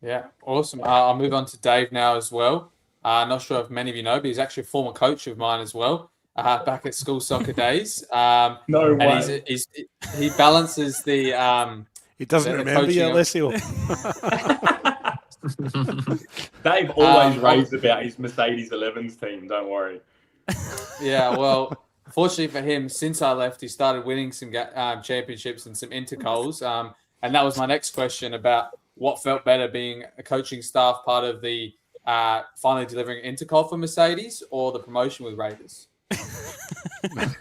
Yeah, awesome. I'll move on to Dave now as well. Not sure if many of you know, but he's actually a former coach of mine as well, back at school soccer days. No way. And he balances the... He doesn't remember you, Alessio. Dave always raves about his Mercedes 11s team, don't worry. Yeah, well, fortunately for him, since I left, he started winning some championships and some intercols. And that was my next question about what felt better, being a coaching staff part of the finally delivering intercol for Mercedes, or the promotion with Raiders?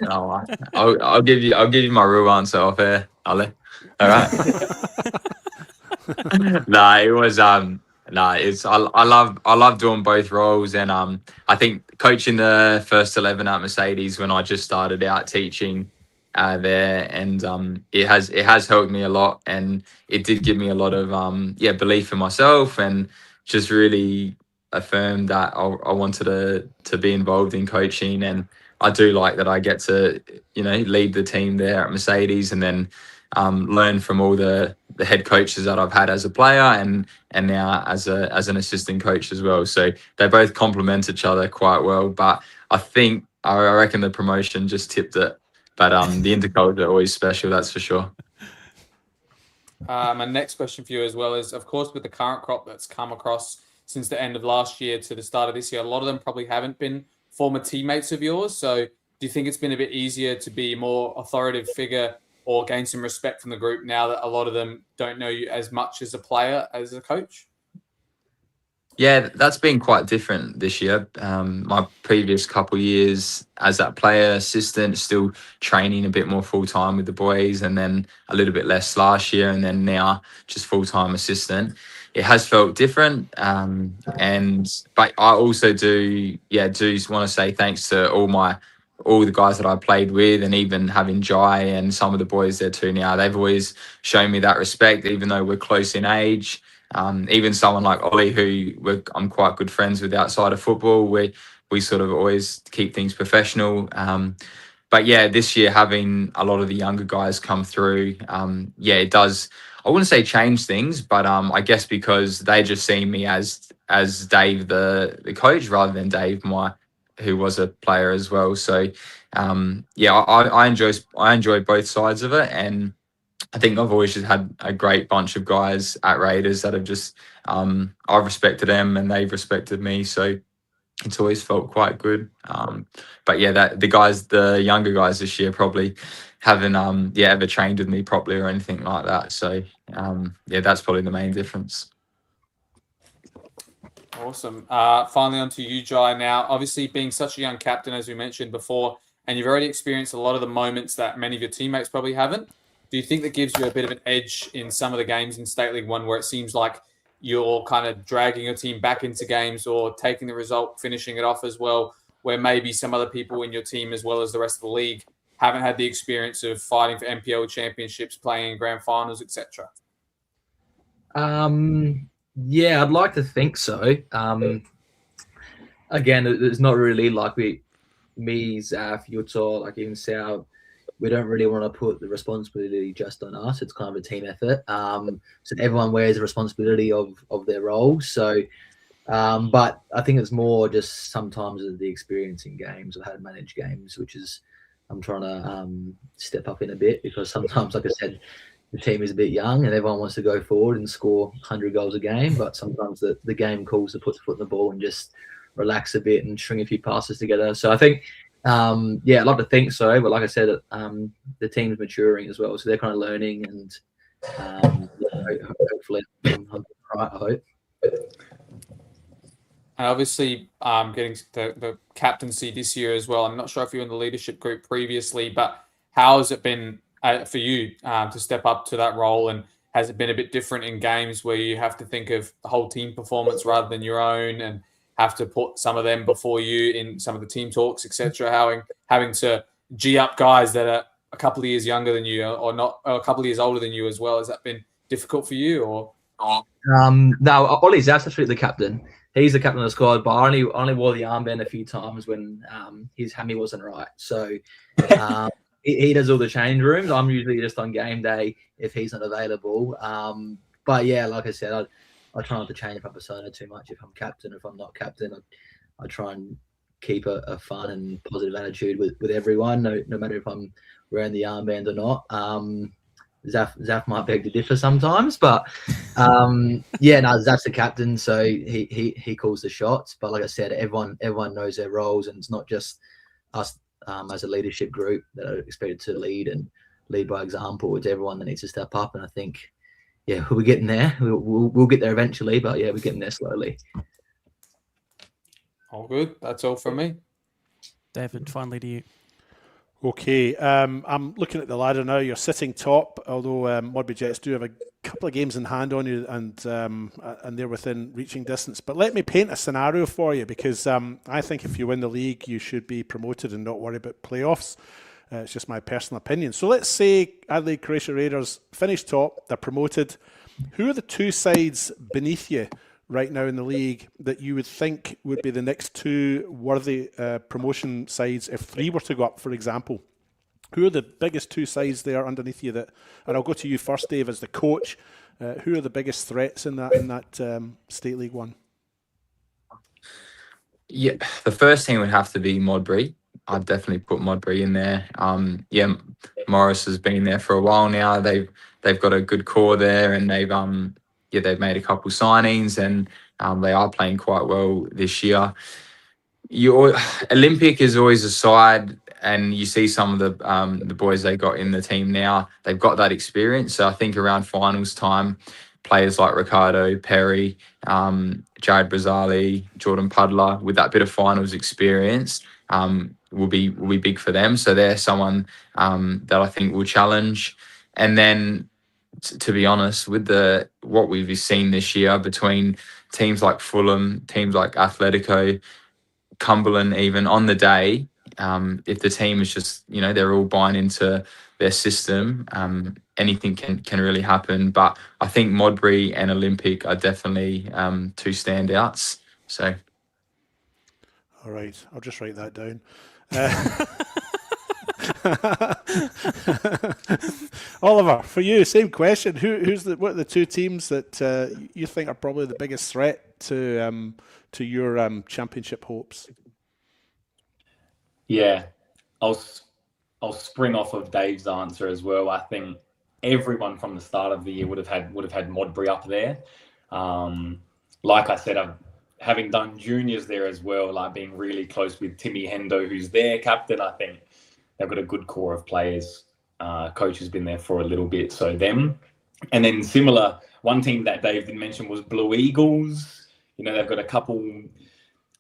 No, I'll give you my real answer off here, Ali. All right. It was I love doing both roles, and I think coaching the first 11 at Mercedes when I just started out teaching there, and it has helped me a lot, and it did give me a lot of belief in myself, and just really affirmed that I wanted to be involved in coaching. And I do like that I get to, lead the team there at Mercedes, and then learn from all the head coaches that I've had as a player and now as an assistant coach as well. So they both complement each other quite well. But I reckon the promotion just tipped it. But the interculture are always special, that's for sure. My next question for you as well is, of course, with the current crop that's come across since the end of last year to the start of this year, a lot of them probably haven't been former teammates of yours. So do you think it's been a bit easier to be a more authoritative figure or gain some respect from the group now that a lot of them don't know you as much as a player as a coach? Yeah, that's been quite different this year. My previous couple of years as that player assistant, still training a bit more full-time with the boys, and then a little bit less last year, and then now just full-time assistant. It has felt different. But I also do want to say thanks to all the guys that I played with, and even having Jai and some of the boys there too now. They've always shown me that respect, even though we're close in age. Even someone like Ollie, who I'm quite good friends with outside of football, we sort of always keep things professional. But yeah, this year having a lot of the younger guys come through, it does. I wouldn't say change things, but I guess because they just see me as Dave the coach rather than Dave who was a player as well. So I enjoy both sides of it, and I think I've always just had a great bunch of guys at Raiders that have just, I've respected them and they've respected me. So it's always felt quite good. But yeah, the younger guys this year probably haven't, ever trained with me properly or anything like that. So that's probably the main difference. Awesome. Finally, on to you, Jai. Now, obviously, being such a young captain, as we mentioned before, and you've already experienced a lot of the moments that many of your teammates probably haven't. Do you think that gives you a bit of an edge in some of the games in State League One where it seems like you're kind of dragging your team back into games or taking the result, finishing it off as well, where maybe some other people in your team as well as the rest of the league haven't had the experience of fighting for NPL championships, playing in grand finals, etc.? Yeah, I'd like to think so. Again, it's not really like me, Zaf, Utah, like even Sal. We don't really want to put the responsibility just on us. It's kind of a team effort. So everyone wears the responsibility of their role. So, but I think it's more just sometimes of the experience in games. I've had to manage games, which is I'm trying to step up in a bit, because sometimes, like I said, the team is a bit young and everyone wants to go forward and score 100 goals a game. But sometimes the game calls to put the foot in the ball and just relax a bit and string a few passes together. So I think, I'd love to think so, but like I said, the team's maturing as well, so they're kind of learning, and hopefully I'm right, I hope. And obviously, getting the captaincy this year as well. I'm not sure if you were in the leadership group previously, but how has it been for you to step up to that role? And has it been a bit different in games where you have to think of the whole team performance rather than your own, and have to put some of them before you in some of the team talks, etc.? Having to G up guys that are a couple of years younger than you, or not, or a couple of years older than you as well. Has that been difficult for you, or? No, Ollie Zaf's actually the captain. He's the captain of the squad, but I only wore the armband a few times when his hammy wasn't right. So he does all the change rooms. I'm usually just on game day if he's not available. But yeah, like I said, I try not to change my persona too much if I'm captain. If I'm not captain, I try and keep a fun and positive attitude with everyone, no matter if I'm wearing the armband or not. Zaf might beg to differ sometimes, but Zaf's the captain, so he calls the shots. But like I said, everyone knows their roles, and it's not just us as a leadership group that are expected to lead by example. It's everyone that needs to step up, and I think, we're getting there. We'll get there eventually, but we're getting there slowly. All good. That's all from me. David, finally to you. Okay, I'm looking at the ladder now. You're sitting top, although Mudby Jets do have a couple of games in hand on you, and they're within reaching distance. But let me paint a scenario for you, because I think if you win the league, you should be promoted and not worry about playoffs. It's just my personal opinion. So let's say Adelaide Croatia Raiders finish top, they're promoted. Who are the two sides beneath you right now in the league that you would think would be the next two worthy promotion sides if three were to go up, for example? Who are the biggest two sides there underneath you that, and I'll go to you first, Dave, as the coach. Who are the biggest threats in that State League One? Yeah, the first team would have to be Modbury. I'd definitely put Modbury in there. Yeah, Morris has been there for a while now. They've got a good core there, and they've made a couple signings, and they are playing quite well this year. Olympic is always a side, and you see some of the boys they got in the team now. They've got that experience. So I think around finals time, players like Ricardo, Perry, Jared Brazali, Jordan Puddler, with that bit of finals experience, will be big for them. So they're someone that I think will challenge. And then, to be honest, with what we've seen this year between teams like Fulham, teams like Atletico, Cumberland, even on the day, if the team is just, they're all buying into their system, anything can really happen. But I think Modbury and Olympic are definitely two standouts. So, all right, I'll just write that down. Oliver, for you, same question. What are the two teams that you think are probably the biggest threat to your championship hopes? Yeah, I'll spring off of Dave's answer as well. I think everyone from the start of the year would have had Modbury up there. Like I said, having done juniors there as well, like being really close with Timmy Hendo, who's their captain. I think they've got a good core of players. Coach has been there for a little bit, so them. And then similar, one team that Dave didn't mention was Blue Eagles. They've got a couple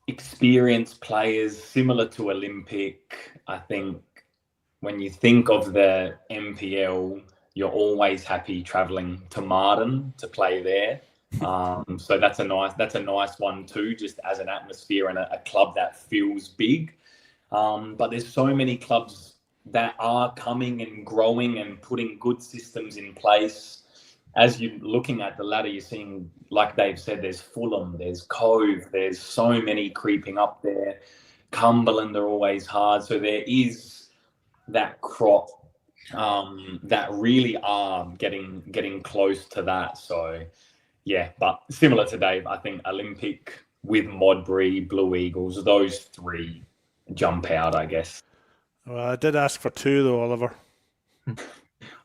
experienced players similar to Olympic. I think when you think of the MPL, you're always happy traveling to Marden to play there. So that's a nice one too, just as an atmosphere and a club that feels big. But there's so many clubs that are coming and growing and putting good systems in place. As you're looking at the ladder, you're seeing, like Dave said, there's Fulham, there's Cove, there's so many creeping up there. Cumberland are always hard. So there is that crop that really are getting close to that. So, yeah, but similar to Dave, I think Olympic with Modbury, Blue Eagles, those three jump out, I guess. Well, I did ask for two, though, Oliver.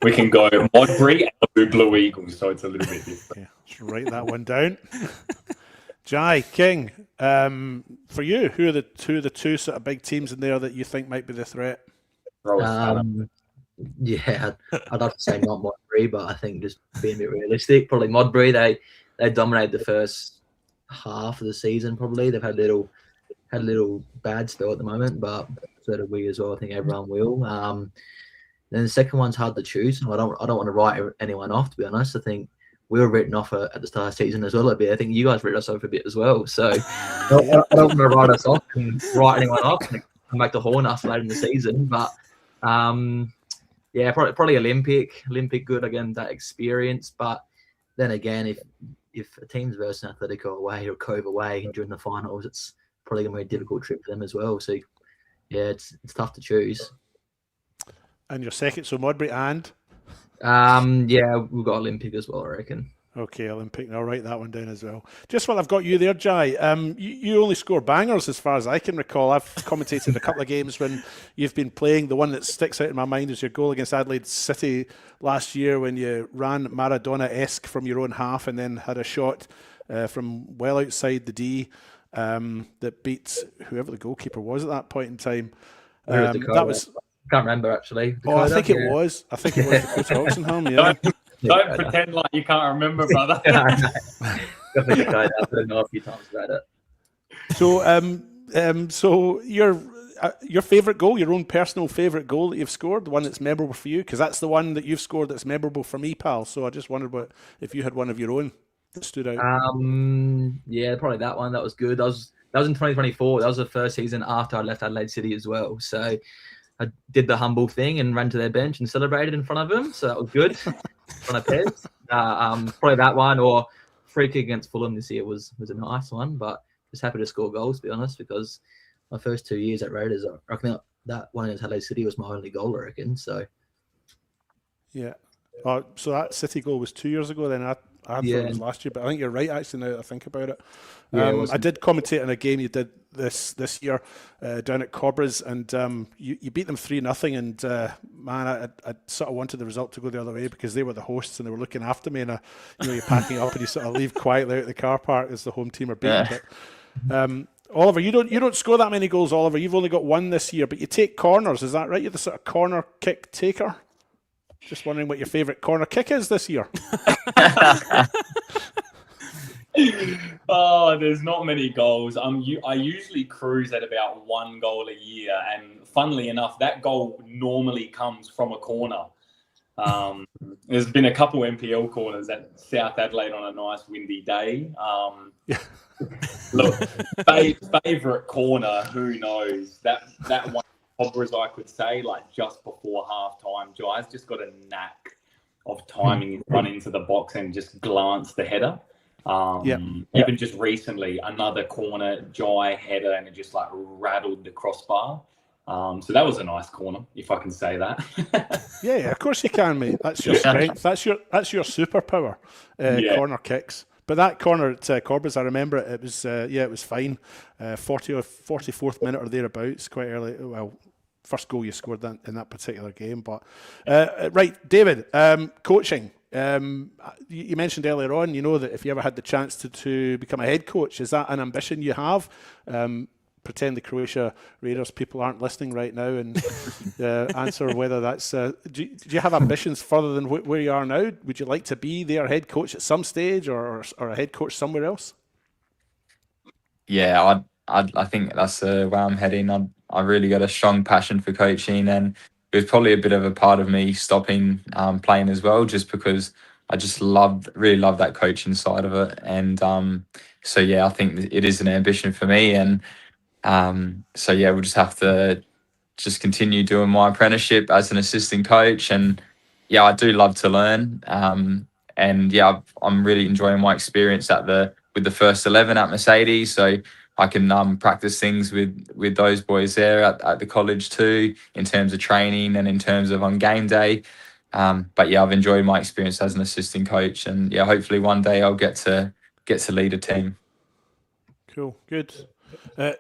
We can go Modbury and Blue Eagles, so it's a little bit different. Yeah, let's write that one down. Jai, King, for you, who are the two sort of big teams in there that you think might be the threat? Yeah, I'd have to say not Modbury, but I think just being a bit realistic, probably Modbury. They dominated the first half of the season. Probably they've had a little bad spell at the moment, but so do we as well. I think everyone will. Then the second one's hard to choose. I don't want to write anyone off, to be honest. I think we were written off at the start of the season as well a bit. I think you guys written us off a bit as well. So I don't want to write us off and write anyone off and come back to haunt us later in the season. But yeah, probably Olympic good, again, that experience. But then again, if a team's versus Atletico away or Cove away during the finals, it's probably going to be a difficult trip for them as well. So yeah, it's tough to choose. And your second, so Modbury and? Yeah, we've got Olympic as well, I reckon. Okay, Olympic. I'll write that one down as well. Just while I've got you there, Jai, you only score bangers as far as I can recall. I've commentated a couple of games when you've been playing. The one that sticks out in my mind is your goal against Adelaide City last year when you ran Maradona-esque from your own half and then had a shot from well outside the D that beat whoever the goalkeeper was at that point in time. That was... I can't remember, actually. I think it was Dakota Oxenham, yeah. Don't pretend like you can't remember, brother. I've been a few times about it. So your favourite goal, your own personal favourite goal that you've scored, the one that's memorable for you, because that's the one that you've scored that's memorable for me, pal. So I just wondered if you had one of your own that stood out. Yeah, probably that one. That was good. That was in 2024. That was the first season after I left Adelaide City as well. So I did the humble thing and ran to their bench and celebrated in front of them. So that was good. In front of Pez. Probably that one, or free kick against Fulham this year was a nice one, but just happy to score goals, to be honest, because my first 2 years at Raiders, I reckon that one against Adelaide City was my only goal, I reckon. So Yeah. So that City goal was 2 years ago. Then I thought it was last year, but I think you're right. Actually, now that I think about it, I did commentate on a game you did this year down at Cobra's, and you beat them 3-0. And man, I sort of wanted the result to go the other way because they were the hosts and they were looking after me. And you're packing up and you sort of leave quietly out the car park as the home team are beating. But, Oliver, you don't score that many goals, Oliver. You've only got one this year, but you take corners. Is that right? You're the sort of corner kick taker. Just wondering what your favourite corner kick is this year. Oh, there's not many goals. I usually cruise at about 1 goal a year, and funnily enough, that goal normally comes from a corner. There's been a couple NPL corners at South Adelaide on a nice windy day. Look, favourite corner, who knows? That one. As I could say, like just before half time, Jai's just got a knack of timing his run into the box and just glance the header. Even just recently, another corner, Jai header, and it just like rattled the crossbar. So that was a nice corner, if I can say that. yeah, of course you can, mate. That's your strength. That's your superpower. Corner kicks. But that corner at Corbis, I remember it was it was fine. 40 or 44th minute or thereabouts, quite early. Well, first goal you scored that in that particular game. But right, David, coaching. You mentioned earlier on, that if you ever had the chance to become a head coach, is that an ambition you have? Pretend the Croatia Raiders people aren't listening right now and answer whether that's... do you have ambitions further than where you are now? Would you like to be their head coach at some stage or a head coach somewhere else? Yeah, I think that's where I'm heading. I really got a strong passion for coaching, and it was probably a bit of a part of me stopping playing as well, just because I just really love that coaching side of it. And so, yeah, I think it is an ambition for me. And so, yeah, we'll just have to just continue doing my apprenticeship as an assistant coach. And, yeah, I do love to learn. And, yeah, I'm really enjoying my experience with the first 11 at Mercedes. So I can practice things with those boys there at the college too, in terms of training and in terms of on game day. But yeah, I've enjoyed my experience as an assistant coach, and yeah, hopefully one day I'll get to lead a team. Cool, good.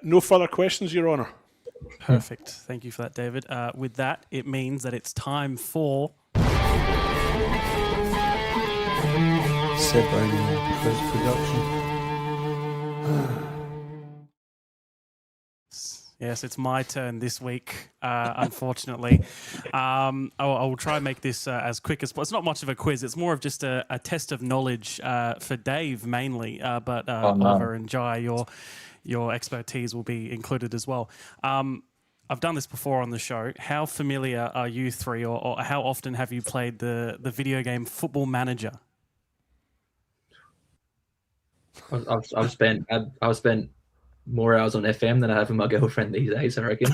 No further questions, Your Honour. Perfect. Thank you for that, David. With that, it means that it's time for Separating post-production. Yes, it's my turn this week, unfortunately. I will try and make this as quick as possible. It's not much of a quiz. It's more of just a test of knowledge for Dave mainly, but Oliver and Jai, your expertise will be included as well. I've done this before on the show. How familiar are you three, or how often have you played the video game Football Manager? I've spent more hours on FM than I have with my girlfriend these days, I reckon.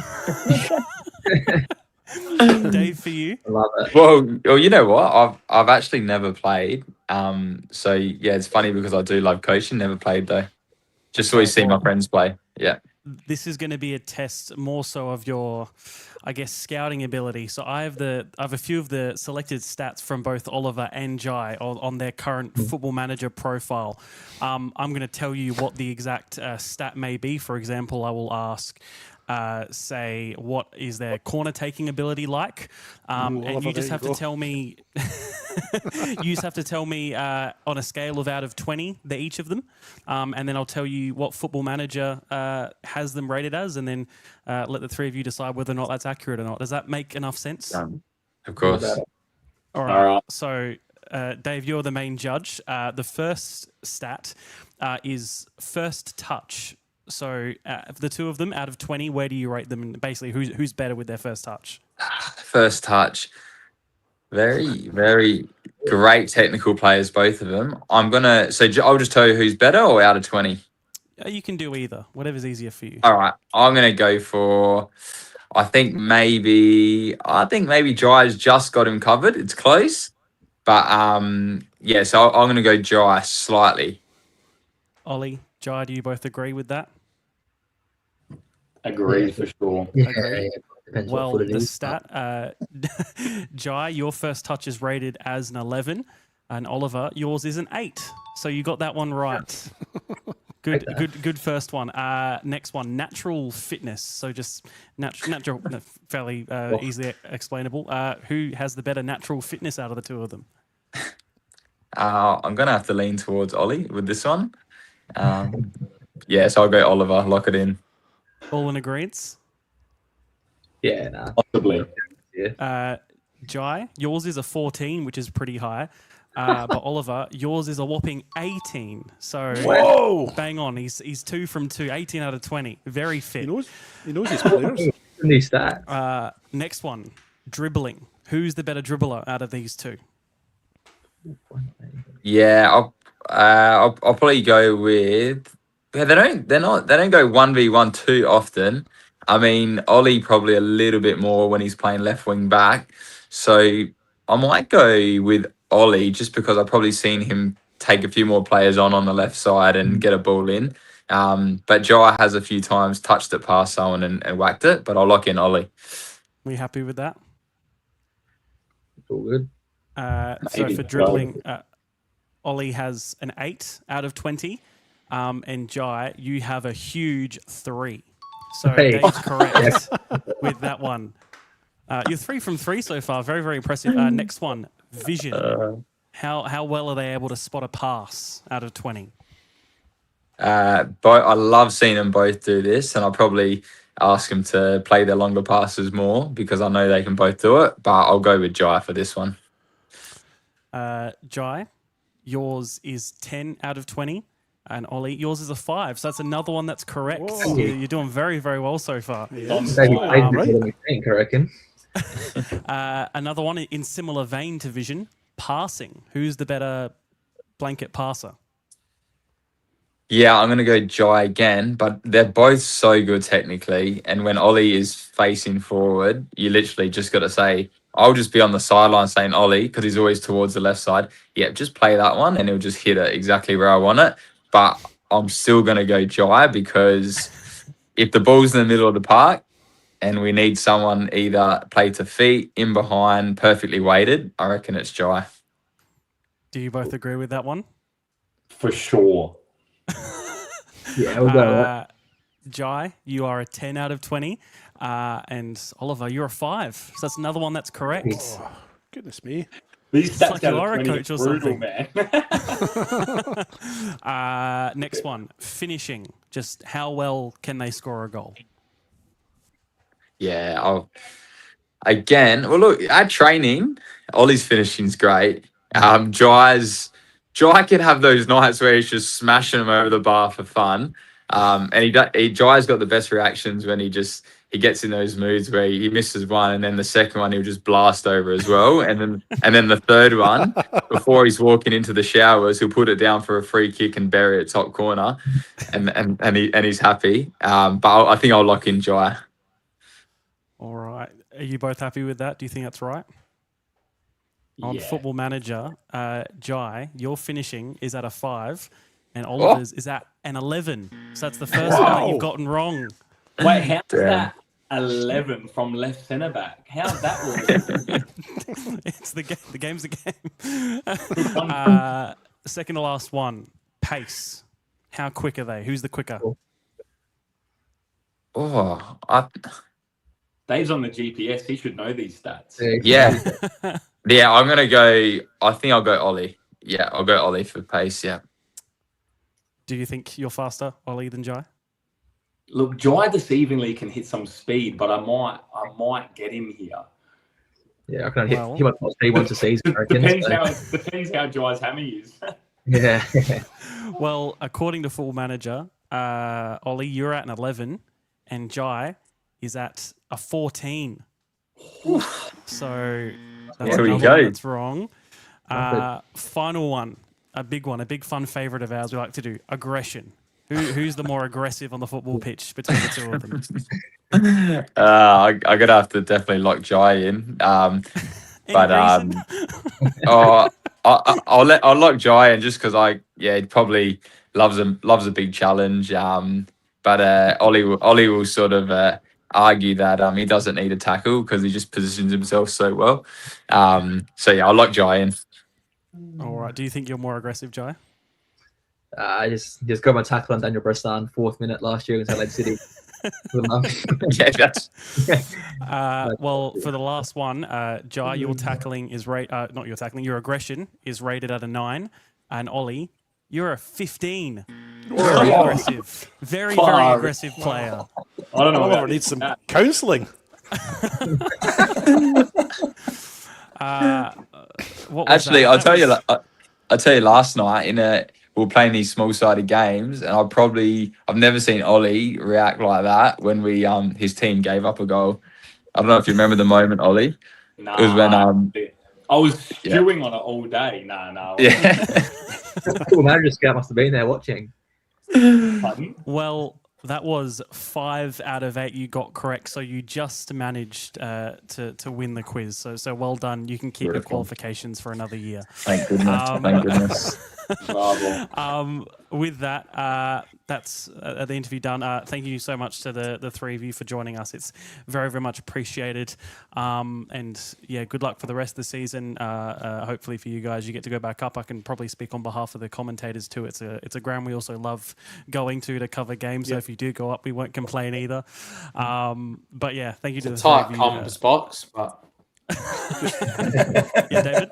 Dave, for you? I love it. Well, you know what? I've actually never played. So yeah, it's funny because I do love coaching. Never played though. Just always see my friends play. Yeah. This is going to be a test more so of your, I guess, scouting ability. So I have a few of the selected stats from both Oliver and Jai on their current Football Manager profile. I'm going to tell you what the exact stat may be. For example, I will ask, say, what is their corner taking ability like? And you just have to tell me. You just have to tell me on a scale of out of 20, each of them, and then I'll tell you what Football Manager has them rated as, and then let the three of you decide whether or not that's accurate or not. Does that make enough sense? Of course. All right. So, Dave, you're the main judge. The first stat is first touch. So, the two of them, out of 20, where do you rate them? And basically, who's better with their first touch? First touch. Very, very great technical players, both of them. So I'll just tell you who's better, or out of 20? You can do either, whatever's easier for you. All right. I'm going to go for, I think maybe Jai's just got him covered. It's close. But, yeah, so I'm going to go Jai slightly. Ollie, Jai, do you both agree with that? Agree for sure. Yeah, Agree. depends Well, what foot it the is. stat, Jai, your first touch is rated as an 11, and Oliver, yours is an 8. So you got that one right. Good first one. Next one, natural fitness. So just natural, fairly easily explainable. Who has the better natural fitness out of the two of them? I'm gonna have to lean towards Ollie with this one. So I'll go Oliver. Lock it in. All in agreement? Yeah, nah. Possibly. Jai, yours is a 14, which is pretty high. But Oliver, yours is a whopping 18. So Whoa! bang on. He's 2 from 2, 18 out of 20. Very fit. He knows his players. New stat. Next one, dribbling. Who's the better dribbler out of these two? Yeah, I'll probably go with. Yeah, they don't go 1v1 too often. I mean, Ollie probably a little bit more when he's playing left wing back. So I might go with Ollie just because I've probably seen him take a few more players on the left side and get a ball in. But Jai has a few times touched it past someone and whacked it. But I'll lock in Ollie. We happy with that? It's all good. So for dribbling, Ollie has an 8 out of 20. And Jai, you have a huge 3. So Dave's correct with that one. You're 3 from 3 so far. Very, very impressive. Next one, vision. How well are they able to spot a pass out of 20? I love seeing them both do this, and I'll probably ask them to play their longer passes more because I know they can both do it. But I'll go with Jai for this one. Jai, yours is 10 out of 20. And Ollie, yours is a 5. So that's another one that's correct. You're doing very, very well so far. Maybe I think, I reckon. Another one in similar vein to vision, passing. Who's the better blanket passer? Yeah, I'm going to go Jai again, but they're both so good technically. And when Ollie is facing forward, you literally just got to say, I'll just be on the sideline saying Ollie because he's always towards the left side. Yeah, just play that one and he'll just hit it exactly where I want it. But I'm still going to go Jai because if the ball's in the middle of the park and we need someone either play to feet, in behind, perfectly weighted, I reckon it's Jai. Do you both agree with that one? For sure. Yeah, we'll go with that. Jai, you are a 10 out of 20. And Oliver, you're a 5. So that's another one that's correct. Oh, goodness me. These It's like stats you are a coach or brutal, something. man. Next one, finishing. Just how well can they score a goal? Yeah, well, look, at training, Ollie's finishing's great. Jai can have those nights where he's just smashing them over the bar for fun. And Jai's got the best reactions when he gets in those moods where he misses one, and then the second one he'll just blast over as well, and then the third one, before he's walking into the showers, he'll put it down for a free kick and bury it top corner, and he's happy. But I think I'll lock in Jai. All right, are you both happy with that? Do you think that's right? On Football Manager, Jai, your finishing is at a 5, and Oliver's is at an 11. So that's the first one that you've gotten wrong. Wait, how's that 11 from left centre back? How's that work? It's the game. The game's the game. Second to last one, pace. How quick are they? Who's the quicker? Dave's on the GPS. He should know these stats. Yeah. Yeah, I'm going to go, I think I'll go Ollie. Yeah, I'll go Ollie for pace, yeah. Do you think you're faster, Ollie, than Jai? Look, Jai deceivingly can hit some speed, but I might get him here. Yeah, I can hit him up speed once a season, I reckon. Depends how Jai's hammy is. Yeah. Well, according to Full Manager, Ollie, you're at an 11, and Jai is at a 14. So that's there we another go. one that's wrong. Final one, a big fun favourite of ours we like to do, aggression. Who's the more aggressive on the football pitch between the two of them? I'm going to have to definitely lock Jai in. I'll lock Jai in just because he'd probably loves a big challenge. But Ollie will sort of argue that he doesn't need a tackle because he just positions himself so well. So yeah, I like Jai in. All right. Do you think you're more aggressive, Jai? I just got my tackle on Daniel Bressan, 4th minute last year against Adelaide City. Yeah, that's Well, for the last one, Jai, your tackling is not your tackling, your aggression is rated at a 9, and Ollie, you're a 15. Very aggressive, very aggressive player. I don't know. Oliver needs some counselling. What was actually, that? I'll tell you. Last night we were playing these small-sided games, and I've never seen Ollie react like that when his team gave up a goal. I don't know if you remember the moment, Ollie. Nah, it was when I was stewing on it all day. No. Yeah. Cool manager scout must have been there watching. Pardon? Well, that was 5 out of 8 you got correct, so you just managed to win the quiz. So well done. You can keep your qualifications for another year. Thank goodness. Thank goodness. Bravo. With that, that's the interview done. Thank you so much to the three of you for joining us. It's very, very much appreciated. And yeah, good luck for the rest of the season. Hopefully for you guys, you get to go back up. I can probably speak on behalf of the commentators too. It's a ground we also love going to cover games. So if you do go up, we won't complain either. But yeah, thank you to the three Tight of you. comms box, but Yeah, David.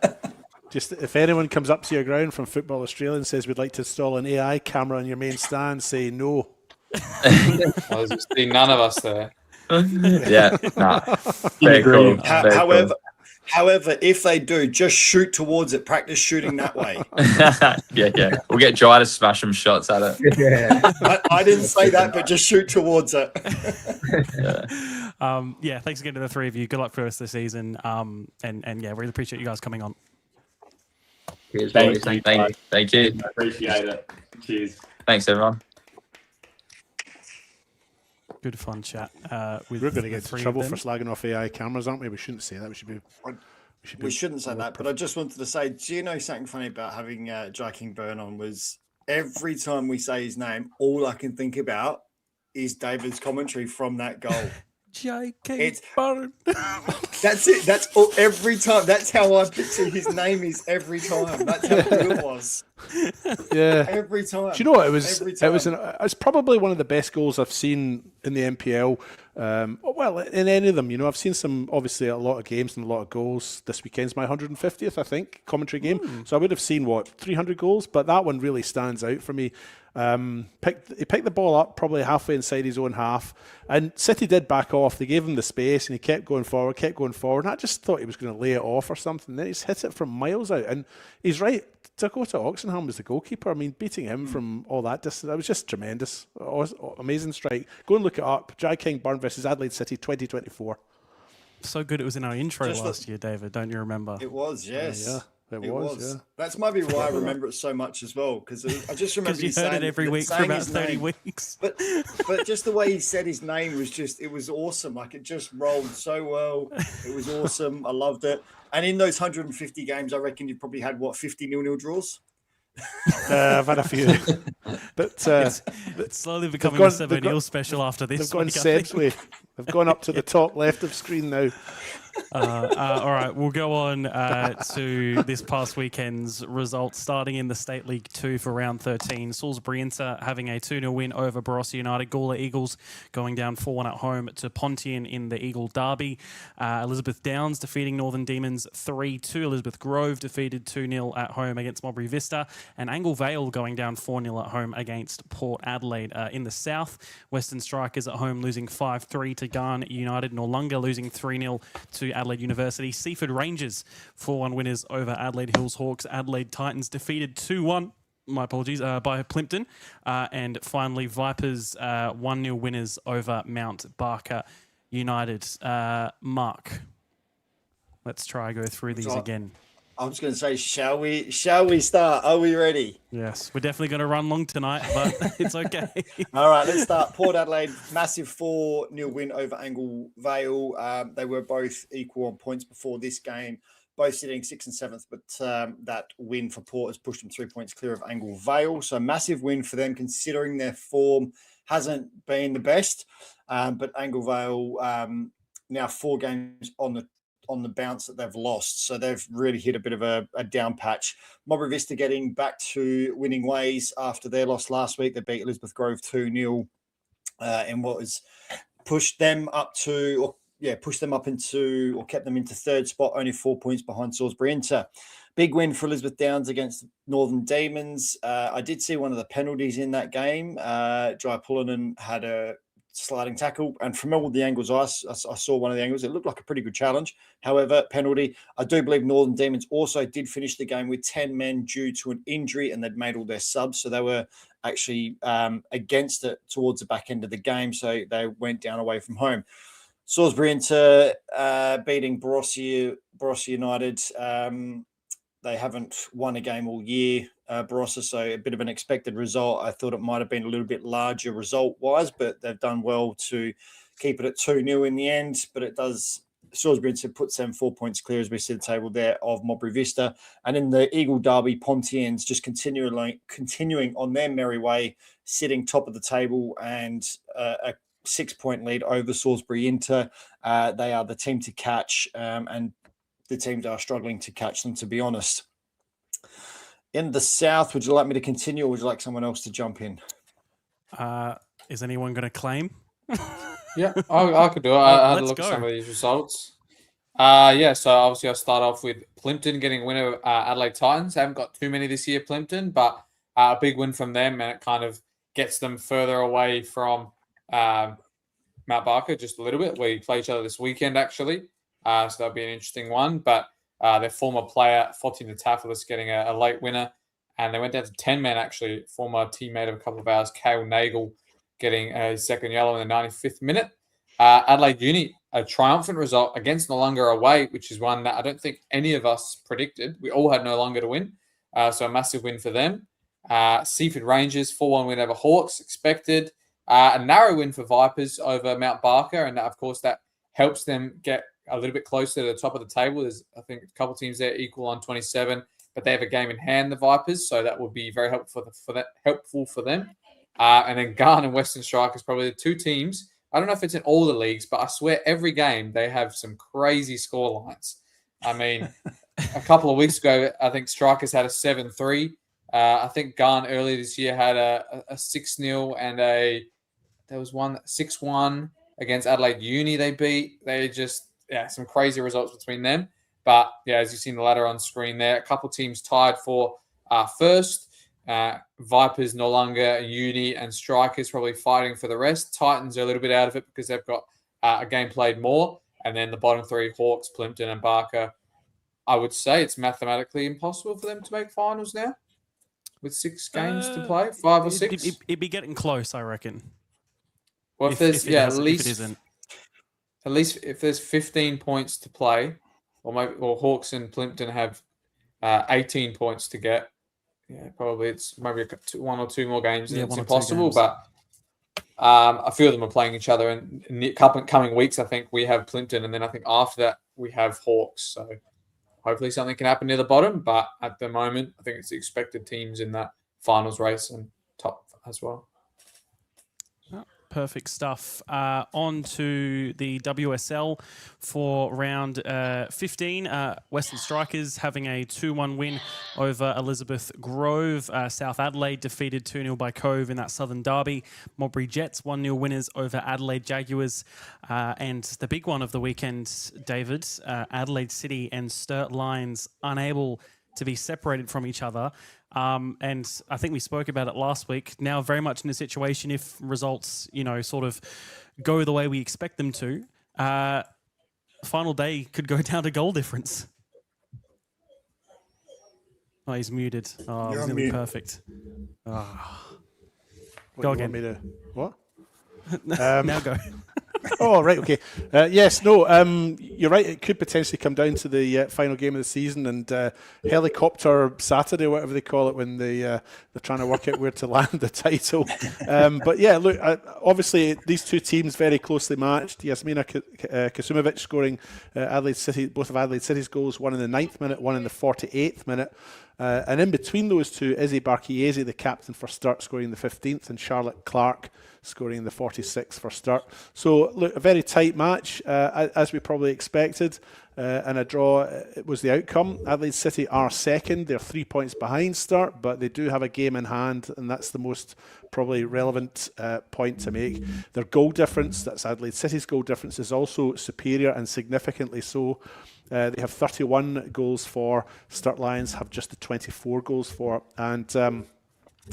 Just if anyone comes up to your ground from Football Australia and says we'd like to install an AI camera on your main stand, say no. there's been none of us there. Yeah, nah. Very cool. However, if they do, just shoot towards it. Practice shooting that way. Yeah. We'll get Jai to smash some shots at it. Yeah. I didn't say that, but just shoot towards it. Yeah, thanks again to the three of you. Good luck for the rest of the season. And yeah, really appreciate you guys coming on. Cheers, Thank boys. you. Thank you. I appreciate it. Cheers. Thanks, everyone. Good fun chat. We're going to the get three into trouble of for them. slagging off AI cameras, aren't we? We shouldn't say that. We shouldn't say that, but I just wanted to say, do you know something funny about having Jai King-Byrne on was every time we say his name, all I can think about is David's commentary from that goal. Jai King-Byrne. That's it. That's all. Every time. That's how I picture his name is every time. That's how good it was. Yeah. Every time. Do you know what it was? Every It was. time. It's probably one of the best goals I've seen in the NPL. Well, in any of them, you know, I've seen obviously a lot of games and a lot of goals. This weekend's my 150th, I think, commentary game. So I would have seen 300 goals, but that one really stands out for me. He picked the ball up probably halfway inside his own half, and City did back off. They gave him the space, and he kept going forward. And I just thought he was going to lay it off or something. Then he's hit it from miles out, and he's right. Dakota Oxenham was the goalkeeper. I mean, beating him from all that distance, that was just tremendous. Amazing strike. Go and look it up. Jai King-Byrne versus Adelaide City 2024. So good it was in our intro last year, David. Don't you remember? It was, yes. Yeah. It was. Yeah. That's maybe why I remember it so much as well, because I just remember Because you heard it every week for about 30 weeks. But just the way he said his name was it was awesome. Like, it just rolled so well. It was awesome. I loved it. And in those 150 games, I reckon you probably had 50 0-0 draws. I've had a few, but It's slowly becoming a 7-0 special after this. They've gone week, I think. Seb's way. They've gone up to the top left of screen now. All right, we'll go on to this past weekend's results. Starting in the State League 2 for round 13, Salisbury Inter having a 2-0 win over Barossa United. Gawler Eagles going down 4-1 at home to Pontian in the Eagle Derby. Elizabeth Downs defeating Northern Demons 3-2. Elizabeth Grove defeated 2-0 at home against Modbury Vista. And Angle Vale going down 4-0 at home against Port Adelaide. In the South, Western Strikers at home losing 5-3 to Garn United. Noarlunga losing 3-0 to Adelaide University. Seaford Rangers 4-1 winners over Adelaide Hills Hawks. Adelaide Titans defeated 2-1. My apologies, by Plimpton. And finally, Vipers 1-0 winners over Mount Barker United. Mark, let's try go through these again. I was going to say, shall we start? Are we ready? Yes, we're definitely going to run long tonight, but it's okay. All right, let's start. Port Adelaide, massive 4-0 win over Angle Vale. They were both equal on points before this game. both sitting 6th and 7th, but that win for Port has pushed them 3 points clear of Angle Vale. So massive win for them, considering their form hasn't been the best. But Angle Vale now 4 games on the bounce that they've lost. So they've really hit a bit of a down patch. Mowbray Vista getting back to winning ways after their loss last week. They beat Elizabeth Grove 2-0 in what has pushed them up to, pushed them up into, or kept them into 3rd spot, only 4 points behind Salisbury Inter. Big win for Elizabeth Downs against Northern Demons. I did see one of the penalties in that game. Jai Pullinen had a sliding tackle, and from all the angles I saw one of the angles, it looked like a pretty good challenge. However, penalty. I do believe Northern Demons also did finish the game with 10 men due to an injury, and they'd made all their subs, so they were actually against it towards the back end of the game, so they went down away from home. Salisbury Inter beating Barossa United. They haven't won a game all year, Barossa, so a bit of an expected result. I thought it might have been a little bit larger result-wise, but they've done well to keep it at 2-0 in the end. But it does, Salisbury Inter puts them 4 points clear, as we see the table there, of Mowbray Vista. And in the Eagle Derby, Pontians just continuing on their merry way, sitting top of the table and a 6-point lead over Salisbury Inter. They are the team to catch, and the teams are struggling to catch them, to be honest. In the South, would you like me to continue, or would you like someone else to jump in? Is anyone going to claim? Yeah, I could do it. I had a Let's look go. at some of these results. So obviously I'll start off with Plimpton getting a win over Adelaide Titans. They haven't got too many this year, Plimpton, but a big win from them, and it kind of gets them further away from Mount Barker just a little bit. We play each other this weekend, actually. So that'll be an interesting one. But their former player, Fatima Tafilis, getting a late winner. And they went down to 10 men, actually. Former teammate of a couple of ours, Kale Nagel, getting a second yellow in the 95th minute. Adelaide Uni, a triumphant result against Nollunga away, which is one that I don't think any of us predicted. We all had Nollunga to win. So a massive win for them. Seaford Rangers, 4-1 win over Hawks, expected. A narrow win for Vipers over Mount Barker. And, of course, that helps them get a little bit closer to the top of the table. There's, I think, a couple of teams there equal on 27, but they have a game in hand, the Vipers, so that would be very helpful for them. And then Garn and Western Strikers, probably the two teams. I don't know if it's in all the leagues, but I swear every game they have some crazy score lines. I mean, a couple of weeks ago, I think Strikers had a 7-3. I think Garn earlier this year had a 6-0 and there was one 6-1 against Adelaide Uni they beat. They just, some crazy results between them. But, as you've seen the ladder on screen there, a couple teams tied for first. Vipers, Nollunga, Uni, and Strikers probably fighting for the rest. Titans are a little bit out of it because they've got a game played more. And then the bottom three, Hawks, Plimpton, and Barker. I would say it's mathematically impossible for them to make finals now with 6 games to play, 5 or 6. It'd be getting close, I reckon. Well, if there's at least if there's 15 points to play, or Hawks and Plimpton have 18 points to get, probably it's maybe 1 or 2 more games. And it's impossible, but a few of them are playing each other in the coming weeks. I think we have Plimpton, and then I think after that we have Hawks. So hopefully something can happen near the bottom, but at the moment I think it's the expected teams in that finals race and top as well. Perfect stuff. On to the WSL for round 15. Western Strikers having a 2-1 win over Elizabeth Grove. South Adelaide defeated 2-0 by Cove in that Southern Derby. Mowbray Jets 1-0 winners over Adelaide Jaguars. And the big one of the weekend, David, Adelaide City and Sturt Lions unable to be separated from each other. And I think we spoke about it last week. Now very much in a situation if results, sort of go the way we expect them to, final day could go down to goal difference. Oh, he's muted. Oh, he's nearly perfect. Oh. Go again. What? Now go. Oh, right, okay. Yes, no, you're right. It could potentially come down to the final game of the season and helicopter Saturday, whatever they call it, when they're trying to work out where to land the title. But yeah, look, obviously these two teams very closely matched. Yasmina Kasumovic scoring Adelaide City, both of Adelaide City's goals, one in the 9th minute, one in the 48th minute. And in between those two, Izzy Barkiese, the captain for Sturt, scoring the 15th, and Charlotte Clark scoring the 46th for Sturt. So, look, a very tight match, as we probably expected, and a draw was the outcome. Adelaide City are second. They're 3 points behind Sturt, but they do have a game in hand, and that's the most probably relevant point to make. Their goal difference, that's Adelaide City's goal difference, is also superior and significantly so. They have 31 goals for. Sturt Lions have just the 24 goals for. And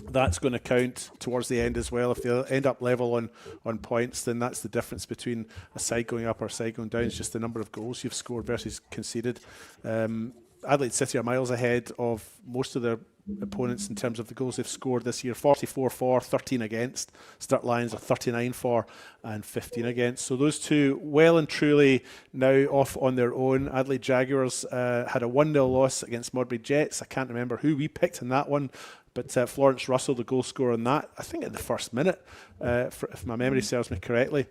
that's going to count towards the end as well. If they end up level on points, then that's the difference between a side going up or a side going down. It's just the number of goals you've scored versus conceded. Adelaide City are miles ahead of most of their opponents in terms of the goals they've scored this year. 44 for, 13 against. Sturt Lions are 39 for and 15 against. So those two well and truly now off on their own. Adelaide Jaguars had a 1-0 loss against Modbury Jets. I can't remember who we picked in that one, but Florence Russell, the goal scorer on that, I think in the first minute, if my memory serves me correctly.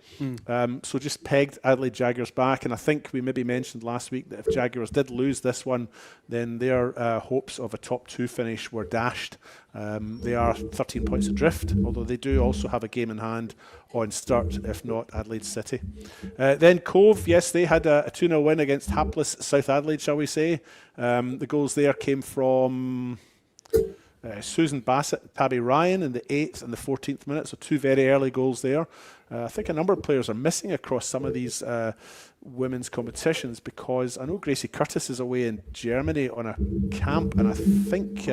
So just pegged Adelaide Jaguars back, and I think we maybe mentioned last week that if Jaguars did lose this one, then their hopes of a top 2 finish were dashed. They are 13 points adrift, although they do also have a game in hand on Sturt, if not Adelaide City. Then Cove, yes, they had a 2-0 win against hapless South Adelaide, shall we say. The goals there came from Susan Bassett and Tabby Ryan in the 8th and the 14th minute, so 2 very early goals there. I think a number of players are missing across some of these women's competitions, because I know Gracie Curtis is away in Germany on a camp, and I think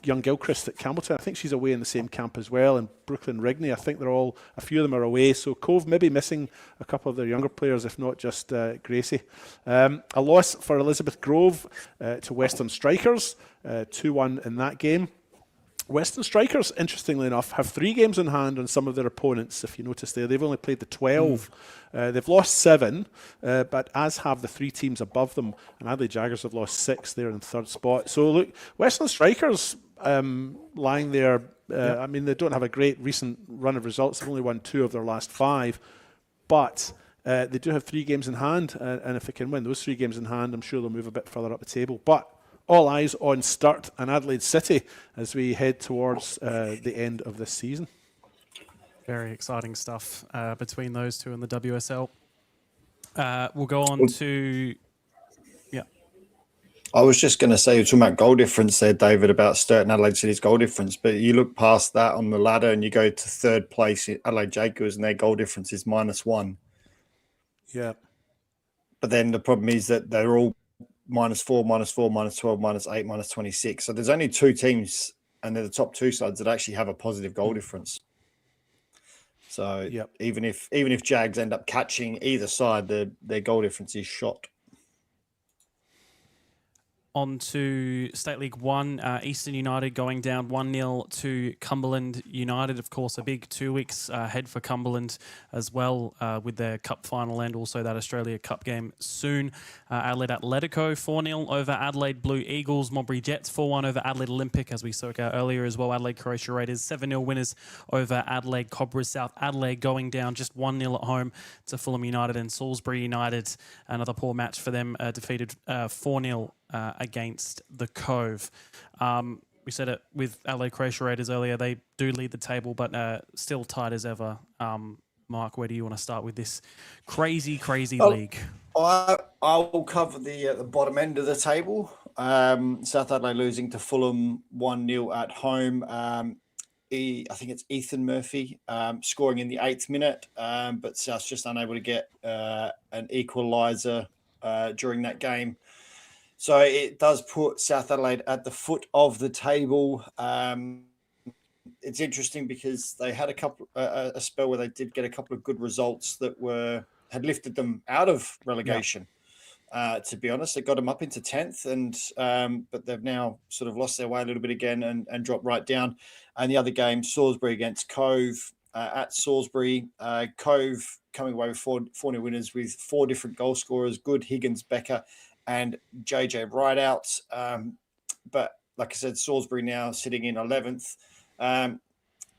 young Gilchrist at Campbelltown, I think she's away in the same camp as well, and Brooklyn Rigney, I think a few of them are away, so Cove maybe missing a couple of their younger players, if not just Gracie. A loss for Elizabeth Grove to Western Strikers, 2-1 in that game. Western Strikers, interestingly enough, have 3 games in hand on some of their opponents. If you notice there, they've only played the 12. They've lost 7, but as have the 3 teams above them. And Adelaide Jaguars have lost 6. They're in 3rd spot. So look, Western Strikers lying there. I mean, they don't have a great recent run of results. They've only won 2 of their last 5. But they do have 3 games in hand. And if they can win those 3 games in hand, I'm sure they'll move a bit further up the table. But all eyes on Sturt and Adelaide City as we head towards the end of this season. Very exciting stuff between those two in the WSL. We'll go on to... Yeah. I was just going to say, you're talking about goal difference there, David, about Sturt and Adelaide City's goal difference, but you look past that on the ladder and you go to 3rd place, Adelaide Jaguars, and their goal difference is -1. Yeah. But then the problem is that they're all -4, -4, -12, -8, -26. So there's only 2 teams, and they're the top 2 sides that actually have a positive goal difference. So even if Jags end up catching either side, their goal difference is shot. On to State League 1, Eastern United going down 1-0 to Cumberland United. Of course, a big 2 weeks ahead for Cumberland as well with their cup final and also that Australia Cup game soon. Adelaide Atletico 4-0 over Adelaide Blue Eagles. Modbury Jets 4-1 over Adelaide Olympic, as we spoke out earlier as well. Adelaide Croatia Raiders 7-0 winners over Adelaide Cobras. South Adelaide going down just 1-0 at home to Fulham United, and Salisbury United, another poor match for them, defeated 4-0 against the Cove. We said it with Adelaide Croatia Raiders earlier. They do lead the table, but still tight as ever. Mark, where do you want to start with this crazy league? I will cover the bottom end of the table. South Adelaide losing to Fulham 1-0 at home. I think it's Ethan Murphy scoring in the 8th minute, but South's just unable to get an equaliser during that game. So it does put South Adelaide at the foot of the table. It's interesting because they had a spell where they did get a couple of good results that had lifted them out of relegation. To be honest, they got them up into 10th, but they've now sort of lost their way a little bit again and dropped right down. And the other game, Salisbury against Cove, at Salisbury. Cove coming away with 4-0 winners with 4 different goal scorers: Good, Higgins, Becker, and JJ Rideout. But like I said, Salisbury now sitting in 11th.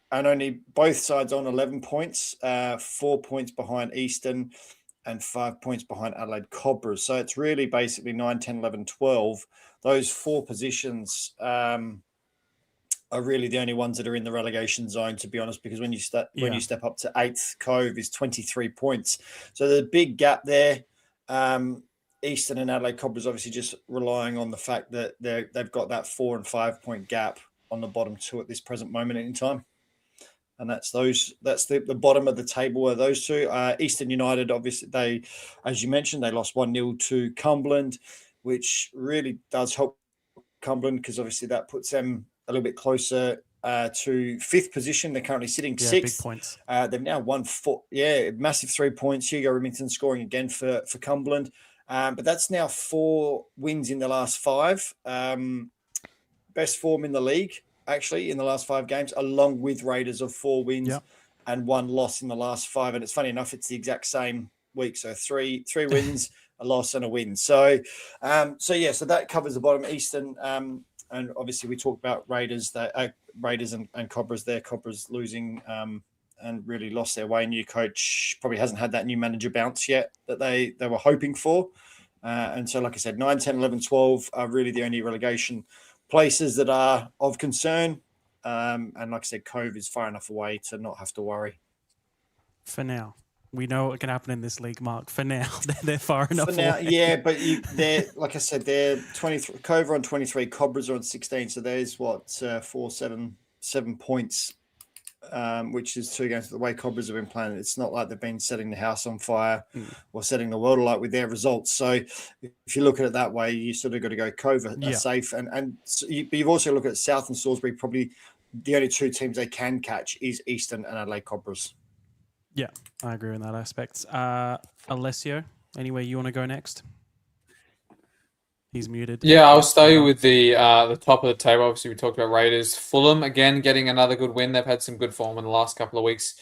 And only both sides on 11 points, 4 points behind Eastern and 5 points behind Adelaide Cobras. So it's really basically 9, 10, 11, 12. Those 4 positions are really the only ones that are in the relegation zone, to be honest, because when you step up to 8th, Cove is 23 points. So there's a big gap there. Eastern and Adelaide Cobras obviously just relying on the fact that they've got that 4 and 5 point gap on the bottom 2 at this present moment in time. And that's the bottom of the table are those 2. Eastern United, obviously, they, as you mentioned, they lost 1-0 to Cumberland, which really does help Cumberland because obviously that puts them a little bit closer to 5th position. They're currently sitting 6th. Big points. They've now won 4. Yeah, massive 3 points. Hugo Remington scoring again for Cumberland. But that's now 4 wins in the last 5. Best form in the league, actually, in the last 5 games, along with Raiders of 4 wins and 1 loss in the last 5. And it's funny enough, it's the exact same week. So 3 wins, a loss and a win. So that covers the bottom. Eastern, and obviously we talked about Raiders, Raiders and Cobras there. Cobras losing and really lost their way. New coach probably hasn't had that new manager bounce yet that they were hoping for. And so, like I said, 9, 10, 11, 12 are really the only relegation places that are of concern. And like I said, Cove is far enough away to not have to worry. For now. We know what can happen in this league, Mark. For now, they're far enough For now, away. yeah, but they're, like I said, they're 23. Cove are on 23, Cobras are on 16. So there's 7 points, which is 2 games. The way Cobras have been playing, it's not like they've been setting the house on fire or setting the world alight with their results. So if you look at it that way, you sort of got to go Cove are safe. But you've also looked at South and Salisbury. Probably the only 2 teams they can catch is Eastern and Adelaide Cobras. Yeah, I agree in that aspect. Alessio, anywhere you want to go next? He's muted. Yeah, I'll stay with the top of the table. Obviously, we talked about Raiders. Fulham, again, getting another good win. They've had some good form in the last couple of weeks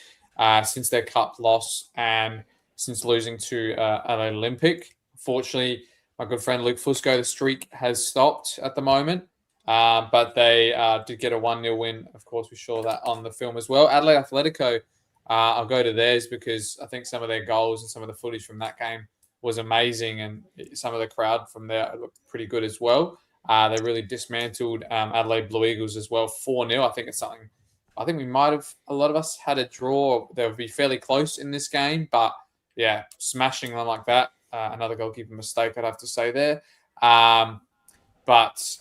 since their cup loss and since losing to Adelaide Olympic. Fortunately, my good friend Luke Fusco, the streak has stopped at the moment, but they did get a 1-0 win. Of course, we saw that on the film as well. Adelaide Atletico, I'll go to theirs because I think some of their goals and some of the footage from that game was amazing, and some of the crowd from there looked pretty good as well. They really dismantled Adelaide Blue Eagles as well, 4-0. I think it's something. I think we might have, a lot of us had a draw. They would be fairly close in this game, but yeah, smashing them like that. Another goalkeeper mistake, I'd have to say there. But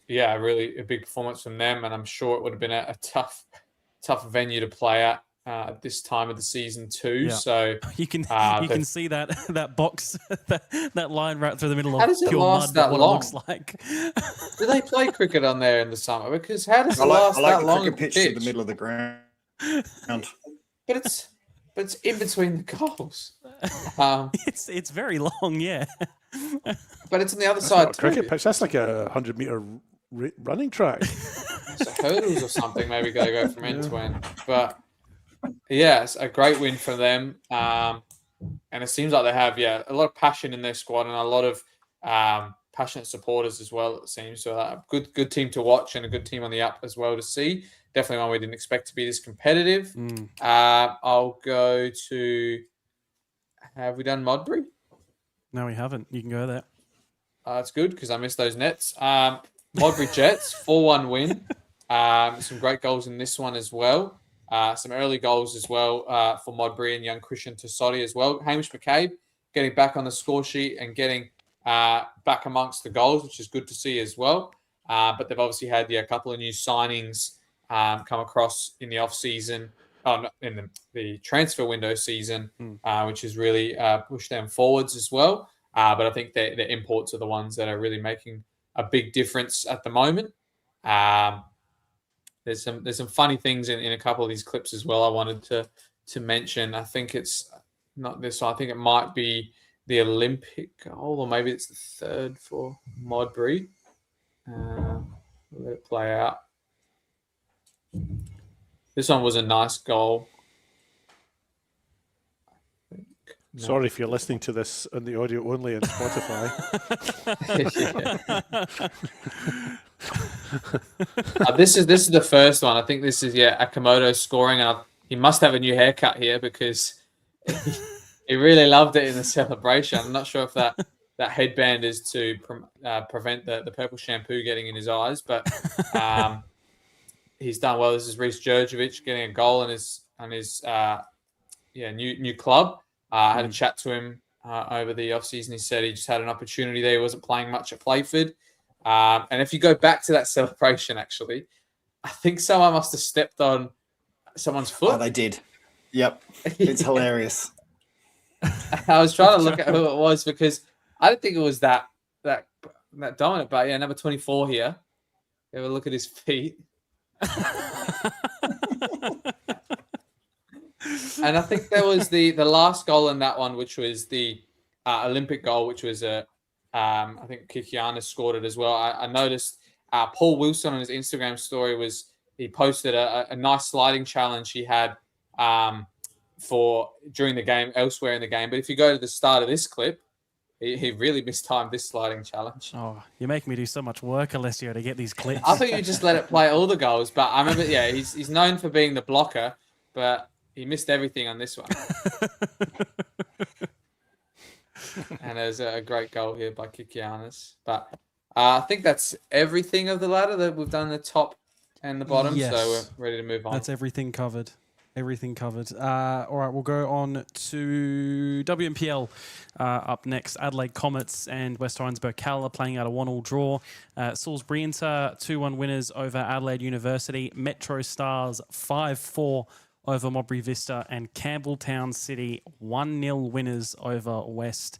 yeah, really a big performance from them, and I'm sure it would have been a tough venue to play at this time of the season too. Yeah. So you can see that box, that line right through the middle how of does it pure last mud. that What long? it looks like. Do they play cricket on there in the summer? Because how does it I last like that the long? cricket pitch in the middle of the ground. But it's in between the goals. It's very long, yeah. But it's on the other That's side not a cricket pitch. That's like a 100-meter running track. So hurdles or something. Maybe they go from end to end. But yeah, it's a great win for them. And it seems like they have a lot of passion in their squad and a lot of passionate supporters as well. It seems so a good team to watch and a good team on the up as well to see. Definitely one we didn't expect to be this competitive. I'll go to. Have we done Modbury? No, we haven't. You can go there. That's good because I missed those nets. Modbury Jets 4-1 win. Some great goals in this one as well. Some early goals as well for Modbury and young Christian Tassotti as well. Hamish McCabe getting back on the score sheet and getting back amongst the goals, which is good to see as well. But they've obviously had a couple of new signings come across in the off-season, in the transfer window season, which has really pushed them forwards as well. But I think the imports are the ones that are really making a big difference at the moment. There's some funny things in a couple of these clips as well I wanted to mention. I think it's not this one. I think it might be the Olympic goal, or maybe it's the third for Modbury. Let it play out. This one was a nice goal. Sorry if you're listening to this on the audio only on Spotify. This is the first one. I think this is Akamoto scoring, and he must have a new haircut here because he really loved it in the celebration. I'm not sure if that headband is to prevent the purple shampoo getting in his eyes, but he's done well. This is Reece Jurjevic getting a goal on his new club. I had a chat to him over the offseason. He said he just had an opportunity there. He wasn't playing much at Playford. And if you go back to that celebration, actually, I think someone must have stepped on someone's foot. Oh, they did. Yep. It's hilarious. I was trying to look at who it was because I didn't think it was that dominant. But yeah, number 24 here. Have a look at his feet. And I think there was the last goal in that one, which was the Olympic goal, which was I think Kikiana scored it as well. I noticed Paul Wilson on his Instagram story he posted a nice sliding challenge he had for during the game elsewhere in the game. But if you go to the start of this clip, he really mistimed this sliding challenge. Oh, you're making me do so much work, Alessio, to get these clips. I thought you just let it play all the goals, but I remember, he's known for being the blocker, but he missed everything on this one. And there's a great goal here by Kikianis. But I think that's everything of the ladder that we've done the top and the bottom. Yes. So we're ready to move on. That's everything covered. Everything covered. All right, we'll go on to WMPL up next. Adelaide Comets and West Orange Berkala playing out a 1-1 draw. Salisbury Inter 2-1 winners over Adelaide University. Metro Stars 5-4 over Modbury Vista, and Campbelltown City 1-0 winners over West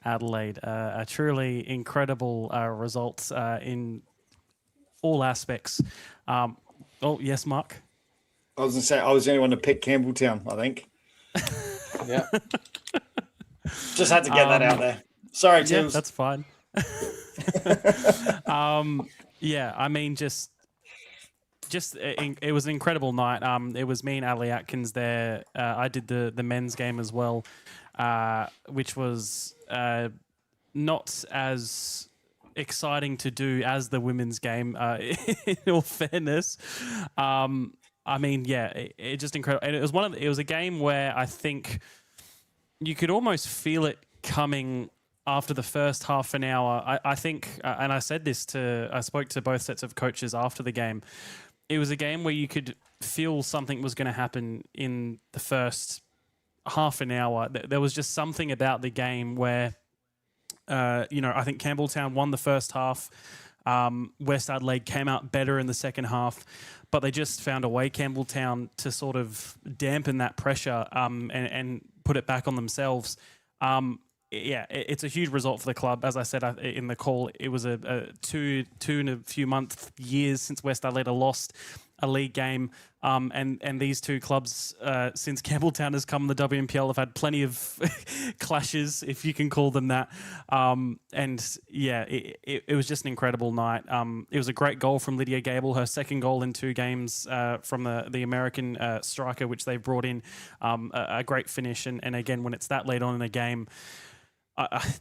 Adelaide. A truly incredible result in all aspects. Yes, Mark? I was going to say, I was the only one to pick Campbelltown, I think. Yeah. Just had to get that out there. Sorry, Tim. Yeah, that's fine. I mean, it was an incredible night. It was me and Ali Atkins there. I did the men's game as well, which was not as exciting to do as the women's game, in all fairness. I mean, it just incredible. And it was a game where I think you could almost feel it coming after the first half an hour. I think, and I spoke to both sets of coaches after the game. It was a game where you could feel something was going to happen in the first half an hour. There was just something about the game where, I think Campbelltown won the first half. West Adelaide came out better in the second half, but they just found a way, Campbelltown, to sort of dampen that pressure and put it back on themselves. It's a huge result for the club. As I said in the call, it was a two and a few years since West Adelaide lost a league game. And these two clubs, since Campbelltown has come in the WMPL, have had plenty of clashes, if you can call them that. It was just an incredible night. It was a great goal from Lydia Gable, her second goal in 2 games from the American striker, which they brought in. A great finish. And again, when it's that late on in a game,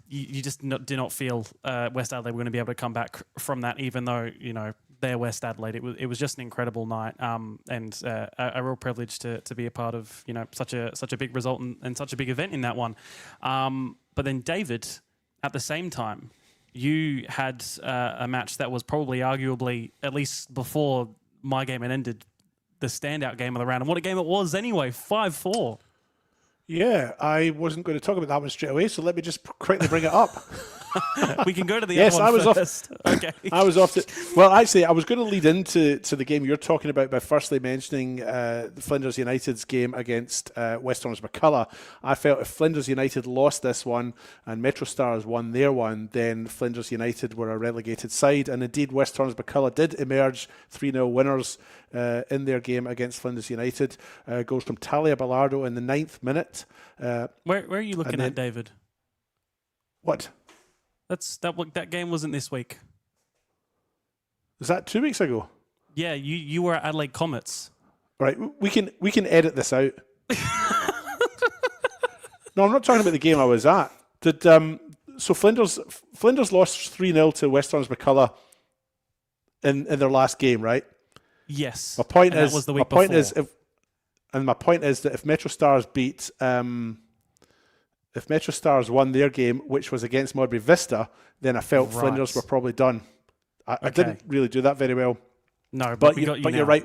you just do not feel West Adelaide were going to be able to come back from that, even though, they're West Adelaide. It was just an incredible night, and a real privilege to be a part of such a big result and such a big event in that one. But then David, at the same time, you had a match that was probably arguably, at least before my game had ended, the standout game of the round, and what a game it was anyway, 5-4. Yeah, I wasn't going to talk about that one straight away, so let me just quickly bring it up. We can go to the other one first. Okay. I was off. Well, actually, I was going to lead into the game you're talking about by firstly mentioning Flinders United's game against West Orange McCullough. I felt if Flinders United lost this one and Metro Stars won their one, then Flinders United were a relegated side. And indeed, West Orange McCullough did emerge 3-0 winners in their game against Flinders United. Goals from Talia Ballardo in the 9th minute. Where are you looking at, David? What? That game wasn't this week. Was that 2 weeks ago? Yeah, you were at Adelaide Comets. Right, we can edit this out. No, I'm not talking about the game I was at. Did so Flinders lost 3-0 to West Orange McCullough in their last game, right? Yes. My point and is, that was the my week point before. is, my point is that if Metro Stars beat, if Metro Stars won their game, which was against Modbury Vista, then I felt Right. Flinders were probably done. I didn't really do that very well. No, But we got you now. you're right.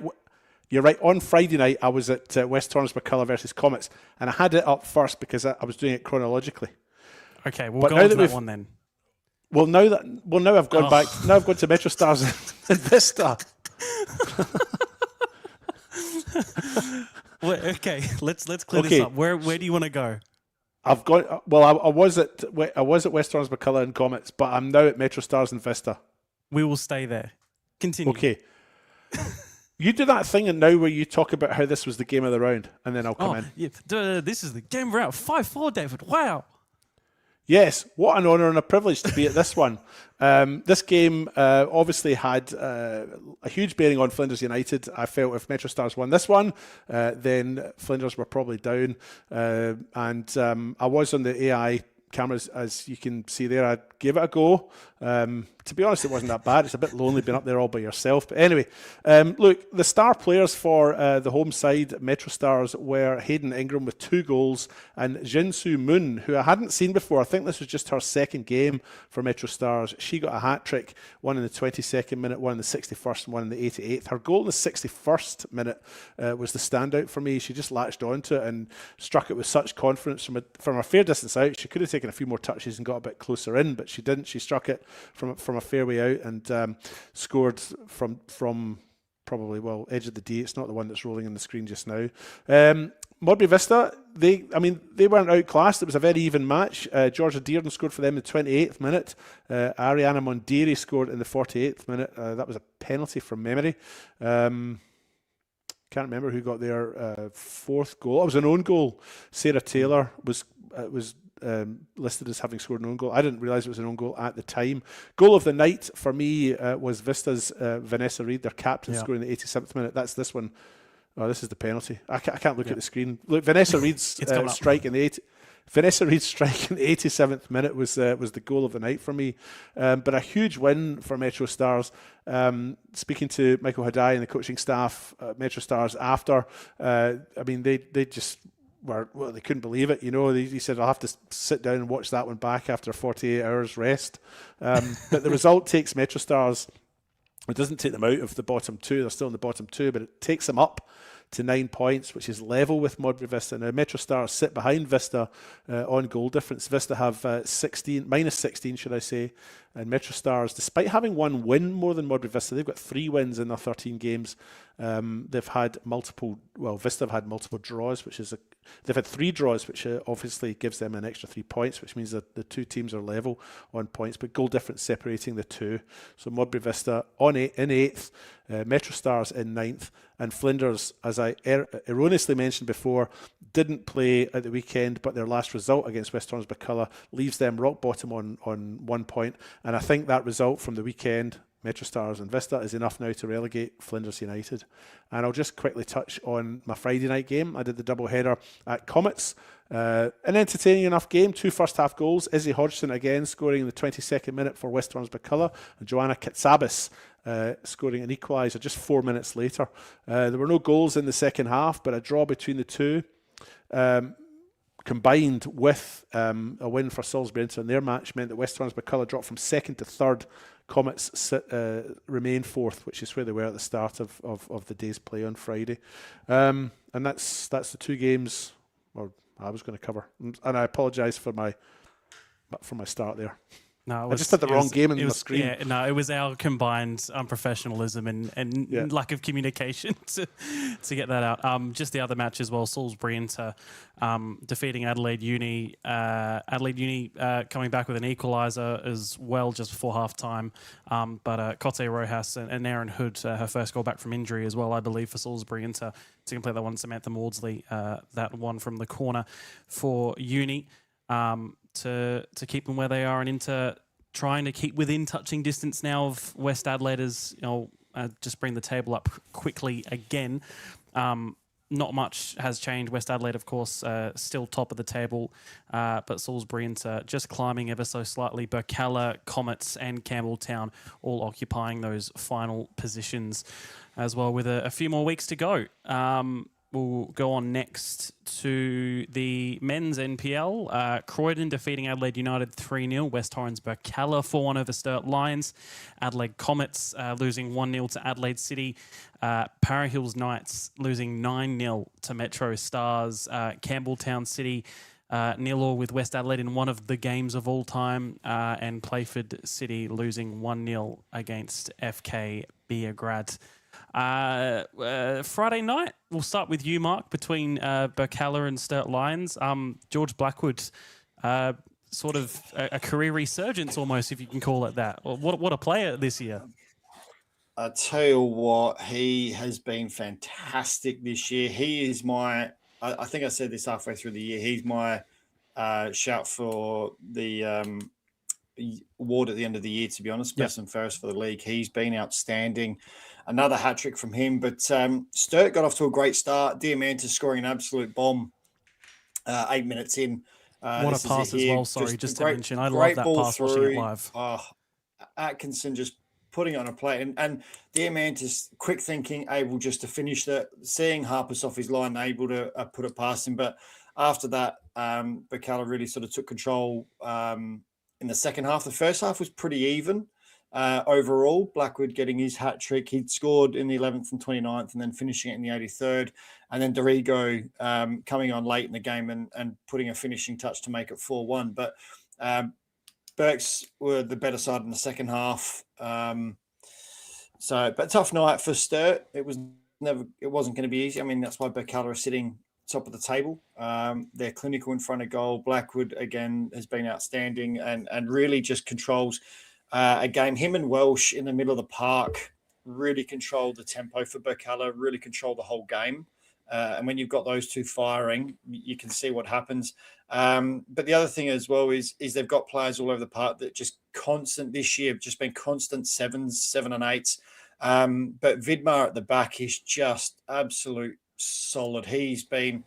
You're right. On Friday night, I was at West Orange McCullough versus Comets, and I had it up first because I was doing it chronologically. Okay, we'll But go now on to that that one then. Now I've gone back. Now I've gone to Metro Stars and Vista. Well, okay, let's clear this up. Where do you want to go? I've got. Well, I was at West Orange McCullough and Comets, but I'm now at Metro Stars and Vista. We will stay there. Continue. Okay. You do that thing and now where you talk about how this was the game of the round, and then I'll come in. Yeah. This is the game of the round. 5-4, David. Wow. Yes, what an honour and a privilege to be at this one. This game obviously had a huge bearing on Flinders United. I felt if Metro Stars won this one, then Flinders were probably down. And I was on the AI cameras, as you can see there. I gave it a go. To be honest, it wasn't that bad. It's a bit lonely being up there all by yourself. But anyway, look, the star players for the home side, Metro Stars, were Hayden Ingram with 2 goals and Jinsu Moon, who I hadn't seen before. I think this was just her second game for Metro Stars. She got a hat-trick, one in the 22nd minute, one in the 61st, and one in the 88th. Her goal in the 61st minute was the standout for me. She just latched onto it and struck it with such confidence from a fair distance out. She could have taken a few more touches and got a bit closer in, but she didn't. She struck it from a fair way out and scored from probably, edge of the D. It's not the one that's rolling on the screen just now. Modbury Vista, they weren't outclassed. It was a very even match. Georgia Dearden scored for them in the 28th minute. Ariana Mondiri scored in the 48th minute. That was a penalty from memory. Can't remember who got their fourth goal. It was an own goal. Sarah Taylor was listed as having scored an own goal. I didn't realise it was an own goal at the time. Goal of the night for me was Vista's Vanessa Reid, their captain, scoring in the 87th minute. That's this one. Oh, this is the penalty. I can't look at the screen. Look, Vanessa Reid's strike in the 87th minute was the goal of the night for me. But a huge win for Metro Stars. Speaking to Michael Hadai and the coaching staff at Metro Stars after, they just they couldn't believe it. He said, I'll have to sit down and watch that one back after 48 hours rest. But the result takes Metro Stars, it doesn't take them out of the bottom 2. They're still in the bottom 2, but it takes them up to 9 points, which is level with Modbury Vista. Now, Metro Stars sit behind Vista on goal difference. Vista have minus 16, should I say. And Metro Stars, despite having one win more than Modbury Vista, they've got 3 wins in their 13 games. They've had Vista have had multiple draws, they've had 3 draws, which obviously gives them an extra 3 points, which means that the 2 teams are level on points, but goal difference separating the 2. So Modbury Vista in 8th, Metro Stars in 9th, and Flinders, as I erroneously mentioned before, didn't play at the weekend, but their last result against West Orange McCullough leaves them rock bottom on 1 point. And I think that result from the weekend, Metro Stars and Vista, is enough now to relegate Flinders United. And I'll just quickly touch on my Friday night game. I did the double header at Comets. An entertaining enough game, 2 first half goals. Izzy Hodgson again scoring in the 22nd minute for West Orange McCullough, and Joanna Katsabis scoring an equaliser just 4 minutes later. There were no goals in the second half, but a draw between the 2. Combined with a win for Salisbury Inter in their match meant that West Orange McCullough dropped from 2nd to 3rd. Comets remain 4th, which is where they were at the start of the day's play on Friday. And that's the 2 games I was going to cover. And I apologise for my start there. No, I just had the wrong game in the screen. Yeah, no, it was our combined unprofessionalism and lack of communication to get that out. Just the other match as well, Salisbury Inter defeating Adelaide Uni. Adelaide Uni coming back with an equaliser as well just before half-time. But Cote Rojas and Erin Hood, her first goal back from injury as well, I believe, for Salisbury Inter to complete that one. Samantha Maudsley, that one from the corner for Uni. To keep them where they are, and Inter trying to keep within touching distance now of West Adelaide as just bring the table up quickly again. not much has changed. West Adelaide, of course, still top of the table, but Salisbury just climbing ever so slightly. Burkalla, Comets and Campbelltown all occupying those final positions as well with a few more weeks to go. We'll go on next to the men's NPL. Croydon defeating Adelaide United 3-0. West Torrens Burkalla 4-1 over Sturt Lions. Adelaide Comets losing 1-0 to Adelaide City. Para Hills Knights losing 9-0 to Metro Stars. Campbelltown City 0-0 with West Adelaide in one of the games of all time. And Playford City losing 1-0 against FK Beograd. Friday night, we'll start with you, Mark, between Burkalla and Sturt Lions. George Blackwood, sort of a career resurgence almost, if you can call it that. What a player this year. I tell you what, he has been fantastic this year. He is I think I said this halfway through the year, he's my shout for the award at the end of the year, to be honest, best and fairest for the league. He's been outstanding. Another hat-trick from him. But Sturt got off to a great start. Diamantis scoring an absolute bomb 8 minutes in. What a pass as well, sorry, just to mention. I love that pass watching it live. Atkinson just putting it on a plate. And Diamantis, quick thinking, able just to finish that, seeing Harpus off his line, able to put it past him. But after that, Burkalla really sort of took control in the second half. The first half was pretty even. Overall, Blackwood getting his hat trick. He'd scored in the 11th and 29th and then finishing it in the 83rd. And then Dorigo coming on late in the game and putting a finishing touch to make it 4-1. But Berks were the better side in the second half. But tough night for Sturt. It wasn't going to be easy. I mean, that's why Burkalla are sitting top of the table. They're clinical in front of goal. Blackwood, again, has been outstanding and really just controls a game. Him and Welsh in the middle of the park really controlled the tempo for Burkalla, really controlled the whole game. And when you've got those two firing, you can see what happens. But the other thing as well is they've got players all over the park that just constant this year, just been constant 7s, 7 and 8s. But Vidmar at the back is just absolute solid. He's been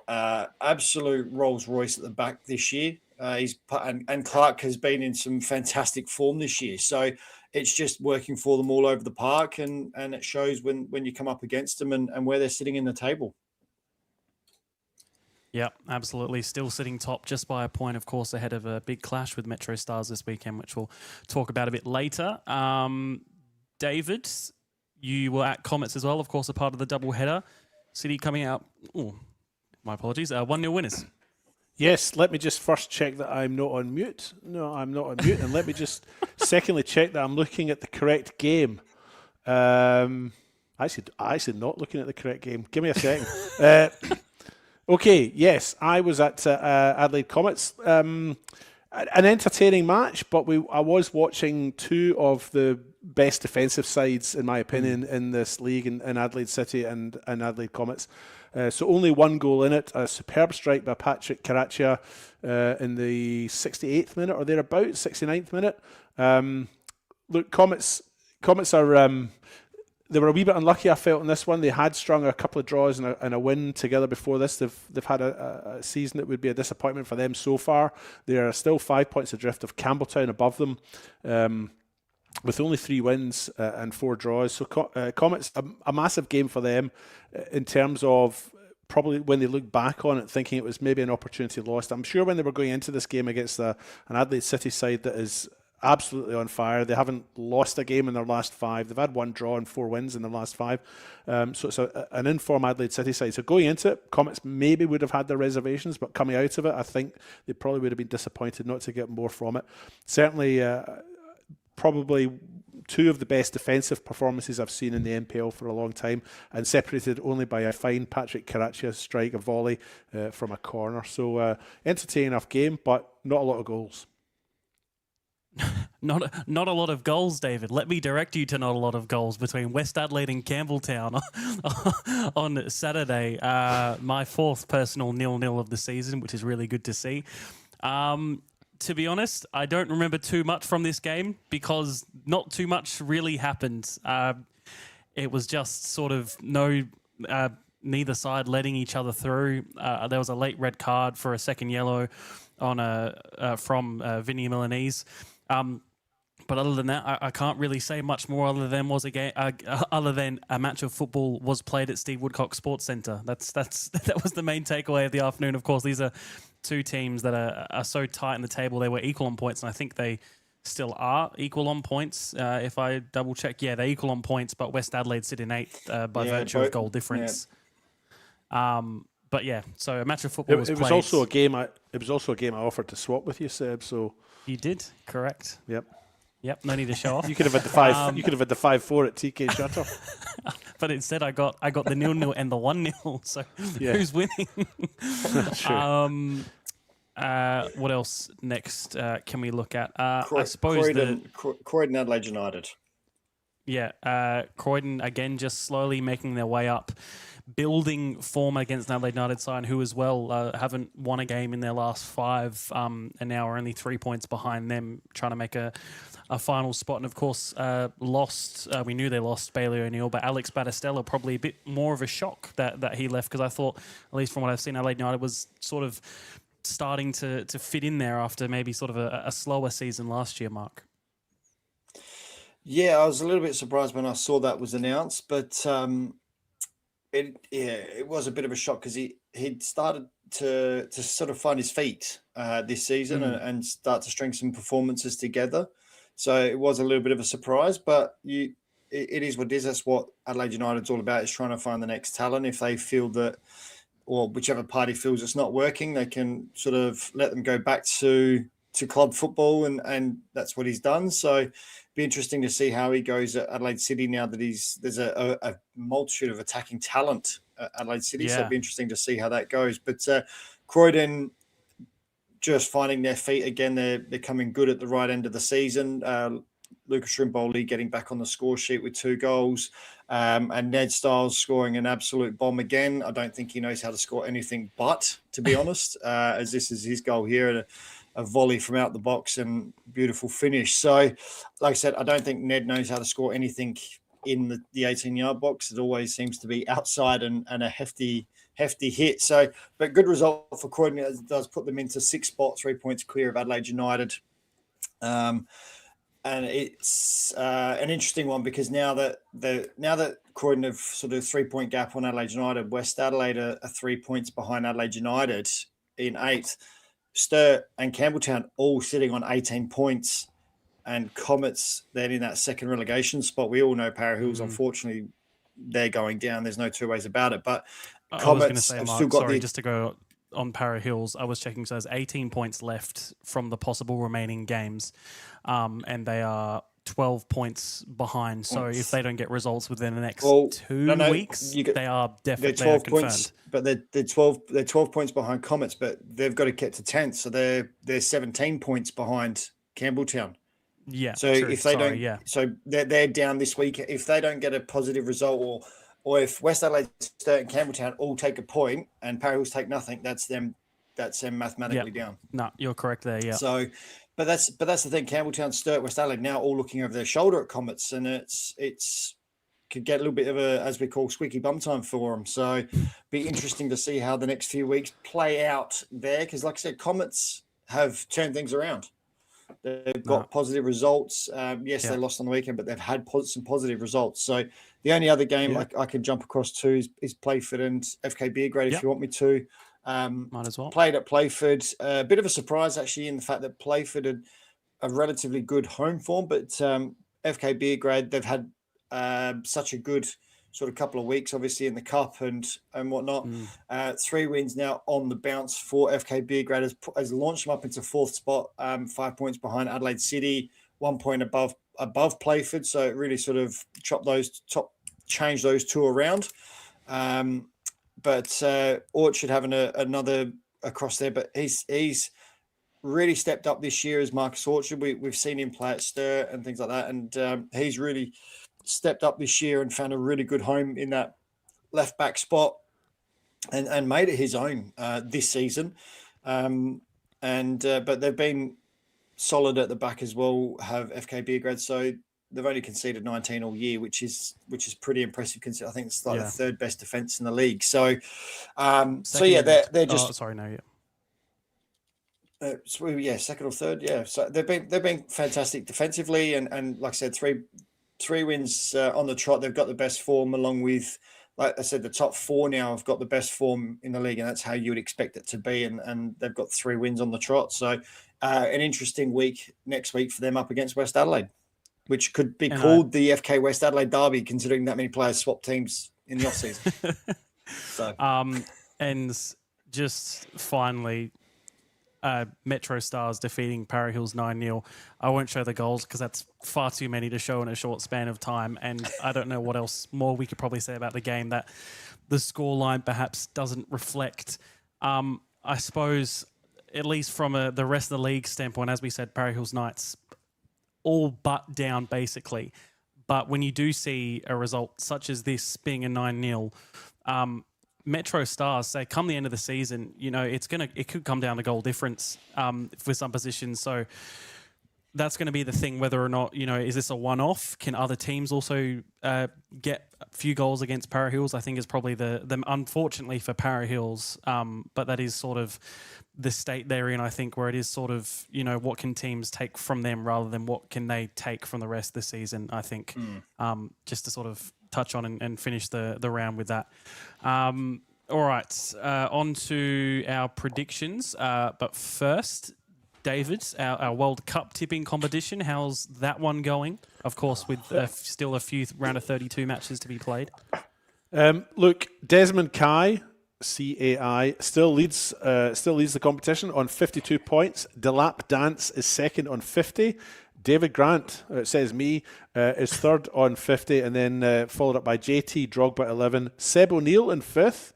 absolute Rolls Royce at the back this year. And Clark has been in some fantastic form this year. So it's just working for them all over the park, and it shows when you come up against them and where they're sitting in the table. Yeah, absolutely. Still sitting top just by a point, of course, ahead of a big clash with Metro Stars this weekend, which we'll talk about a bit later. David, you were at Comets as well, of course, a part of the doubleheader. City coming out, my apologies, 1-0 winners. Yes, let me just first check that I'm not on mute. No, I'm not on mute. And let me just secondly check that I'm looking at the correct game. Actually not looking at the correct game. Give me a second. Okay, yes, I was at Adelaide Comets. An entertaining match, but I was watching two of the best defensive sides, in my opinion, in this league, in Adelaide City and Adelaide Comets. So only one goal in it, a superb strike by Patrick Caraccia in the 68th minute or thereabouts, 69th minute. Look, Comets are... they were a wee bit unlucky, I felt, in this one. They had strung a couple of draws and a win together before this. They've had a season that would be a disappointment for them so far. They are still 5 points adrift of Campbelltown above them, with only 3 wins and 4 draws. So Comets, a massive game for them in terms of probably when they look back on it, thinking it was maybe an opportunity lost. I'm sure when they were going into this game against an Adelaide City side that is absolutely on fire. They haven't lost a game in their last 5. They've had 1 draw and 4 wins in the last 5. So it's an informed Adelaide City side. So going into it, Comets maybe would have had their reservations, but coming out of it, I think they probably would have been disappointed not to get more from it. Certainly, probably 2 of the best defensive performances I've seen in the NPL for a long time, and separated only by a fine Patrick Caraccia strike, a volley from a corner. So entertaining enough game, but not a lot of goals. Not a lot of goals, David. Let me direct you to not a lot of goals between West Adelaide and Campbelltown on Saturday. My 4th personal 0-0 of the season, which is really good to see. To be honest, I don't remember too much from this game because not too much really happened. It was just sort of no neither side letting each other through. There was a late red card for a second yellow on from Vinny Milanese. But other than that, I can't really say much more. Other than other than a match of football was played at Steve Woodcock Sports Centre. That was the main takeaway of the afternoon. Of course, these are two teams that are so tight in the table. They were equal on points, and I think they still are equal on points. If I double check, yeah, they're equal on points, but West Adelaide sit in 8th by virtue of goal difference. Yeah. But yeah, so a match of football was played. It was also a game. It was also a game I offered to swap with you, Seb. So you did, correct? Yep. No need to show off. You could have had the 5. You could have had the 5-4 at TK Shutter. But instead, I got the 0-0 and the 1-0. So who's winning? True. What else next can we look at? I suppose Croydon Adelaide United. Yeah, Croydon again just slowly making their way up, building form against Adelaide United side, who as well haven't won a game in their last 5, and now are only 3 points behind them, trying to make a final spot. And of course, lost. We knew they lost Bailey O'Neill, but Alex Battistella probably a bit more of a shock that he left, because I thought, at least from what I've seen, Adelaide United was sort of starting to fit in there after maybe sort of a slower season last year, Mark. Yeah, I was a little bit surprised when I saw that was announced, but it was a bit of a shock because he'd started to sort of find his feet this season and start to string some performances together. So it was a little bit of a surprise, but it is what it is. That's what Adelaide United's all about, is trying to find the next talent. If they feel that, or whichever party feels it's not working, they can sort of let them go back to club football, and that's what he's done. So be interesting to see how he goes at Adelaide City now that there's a multitude of attacking talent at Adelaide City. Yeah. So it'd be interesting to see how that goes. But Croydon just finding their feet again. They're coming good at the right end of the season. Lucas Rimboli getting back on the score sheet with 2 goals, and Ned Stiles scoring an absolute bomb again. I don't think he knows how to score anything but, to be honest, as this is his goal here. A volley from out the box and beautiful finish. So, like I said, I don't think Ned knows how to score anything in the 18-yard box. It always seems to be outside and a hefty hit. So, but good result for Croydon. It does put them into 6th spot, 3 points clear of Adelaide United. And it's an interesting one because now that Croydon have sort of 3-point gap on Adelaide United, West Adelaide are 3 points behind Adelaide United in 8th. Sturt and Campbelltown all sitting on 18 points, and Comets then in that second relegation spot. We all know Para Hills, unfortunately, they're going down. There's no two ways about it. But Comets have still got just to go on Para Hills, I was checking, so there's 18 points left from the possible remaining games, and they are 12 points behind. So if they don't get results within the next 2 weeks, they are definitely 12 confirmed. Points, but they're 12 points behind Comets, but they've got to get to 10th, so they're 17 points behind Campbelltown. Yeah. So if they so they're down this week. If they don't get a positive result, or if West Adelaide, Sturt, and Campbelltown all take a point and Para Hills take nothing, that's them mathematically down. No, you're correct there. Yeah. So. But that's the thing. Campbelltown, Sturt, West Adelaide now all looking over their shoulder at Comets, and it's could get a little bit of a, as we call, squeaky bum time for them. So be interesting to see how the next few weeks play out there, because like I said, Comets have turned things around. They've got positive results. Yes, they lost on the weekend, but they've had some positive results. So the only other game I could jump across to is Playford and FK Beergrade if you want me to. Might as well. Played at Playford. A bit of a surprise, actually, in the fact that Playford had a relatively good home form, but FK Beergrade, they've had such a good sort of couple of weeks, obviously, in the Cup and whatnot. 3 wins now on the bounce for FK Beergrade has launched them up into 4th spot, 5 points behind Adelaide City, 1 point above Playford. So it really sort of changed those two around. But Orchard having another across there, but he's really stepped up this year as Marcus Orchard. We've seen him play at Sturt and things like that, and he's really stepped up this year and found a really good home in that left back spot and made it his own this season. But they've been solid at the back as well, have FK Beergrade. So they've only conceded 19 all year, which is pretty impressive. I think it's like Yeah. the third best defense in the league. So, Second, they're just sorry, no, yeah. Second or third, yeah. So they've been fantastic defensively, and like I said, three wins on the trot. They've got the best form, along with, like I said, the top four now have got the best form in the league, and that's how you would expect it to be. And they've got 3 wins on the trot. So an interesting week next week for them up against West Adelaide, which could be called the FK West Adelaide derby, considering that many players swap teams in the off season. So, and just finally, Metro Stars defeating Para Hills 9-0. I won't show the goals because that's far too many to show in a short span of time, and I don't know what else more we could probably say about the game that the scoreline perhaps doesn't reflect. I suppose, at least from the rest of the league standpoint, as we said, Para Hills Knights all but down basically. But when you do see a result such as this being a 9-0, Metro Stars say come the end of the season, it could come down to goal difference for some positions. So that's going to be the thing, whether or not, is this a one-off? Can other teams also get a few goals against Para Hills? I think is probably the unfortunately for Para Hills, but that is sort of the state they're in, I think, where it is sort of, what can teams take from them rather than what can they take from the rest of the season, I think, just to sort of touch on and finish the round with that. All right, on to our predictions. But first, David, our World Cup tipping competition, how's that one going? Of course, with still a few round of 32 matches to be played. Look, Desmond Kai, CAI, still leads the competition on 52 points. Delap Dance is second on 50. David Grant, it says me, is third on 50, and then followed up by JT Drogba 11. Seb O'Neill in fifth.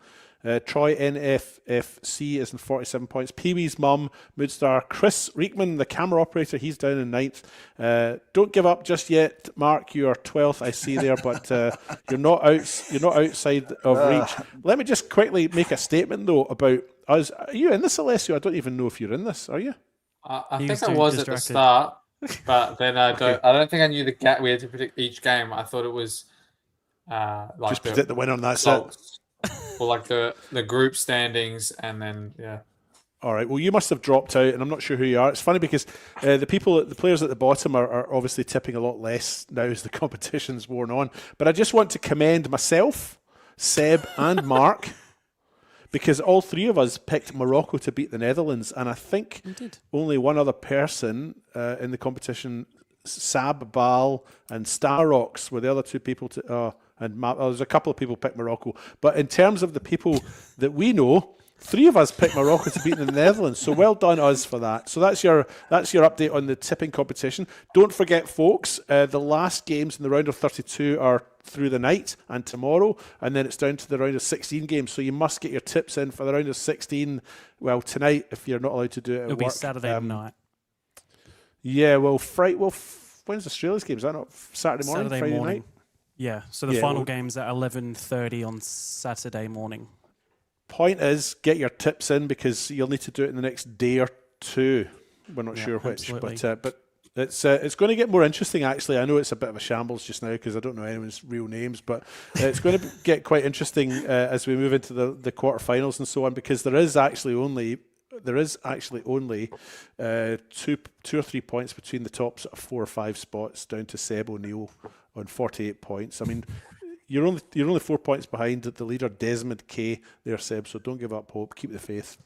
Troy NFFC is in 47 points. Pee-wee's mum, Moodstar. Chris Reekman, the camera operator, he's down in ninth. Don't give up just yet, Mark. You are 12th, I see there, but you're not outside of reach. Let me just quickly make a statement though about us. Are you in this, Alessio? I don't even know if you're in this. Are you? I think I was at the start, but then I don't think I knew the gap. We had to predict each game. I thought it was like just predict the winner on that set. Or like the group standings, and then All right. Well, you must have dropped out, and I'm not sure who you are. It's funny because the players at the bottom are obviously tipping a lot less now as the competition's worn on. But I just want to commend myself, Seb, and Mark, because all three of us picked Morocco to beat the Netherlands, and I think only one other person in the competition, Sab Bal and Starox, were the other two people to. There's a couple of people picked Morocco. But in terms of the people that we know, three of us picked Morocco to beat the Netherlands. So well done us for that. So that's your update on the tipping competition. Don't forget, folks, the last games in the round of 32 are through the night and tomorrow, and then it's down to the round of 16 games. So you must get your tips in for the round of 16. Well, tonight, if you're not allowed to do it at It'll work. be Saturday night. Yeah, well, when's Australia's game? Is that not Saturday morning? Saturday Friday morning. night? Yeah, so the final game's at 11:30 on Saturday morning. Point is, get your tips in because you'll need to do it in the next day or two. We're not sure which, absolutely. but it's going to get more interesting. Actually, I know it's a bit of a shambles just now because I don't know anyone's real names, but it's going to get quite interesting as we move into the quarterfinals and so on, because there is actually only 2 or 3 points between the top sort of 4 or 5 spots down to Seb O'Neill on 48 points. I mean, you're only 4 points behind the leader, Desmond K. There, Seb. So don't give up hope. Keep the faith.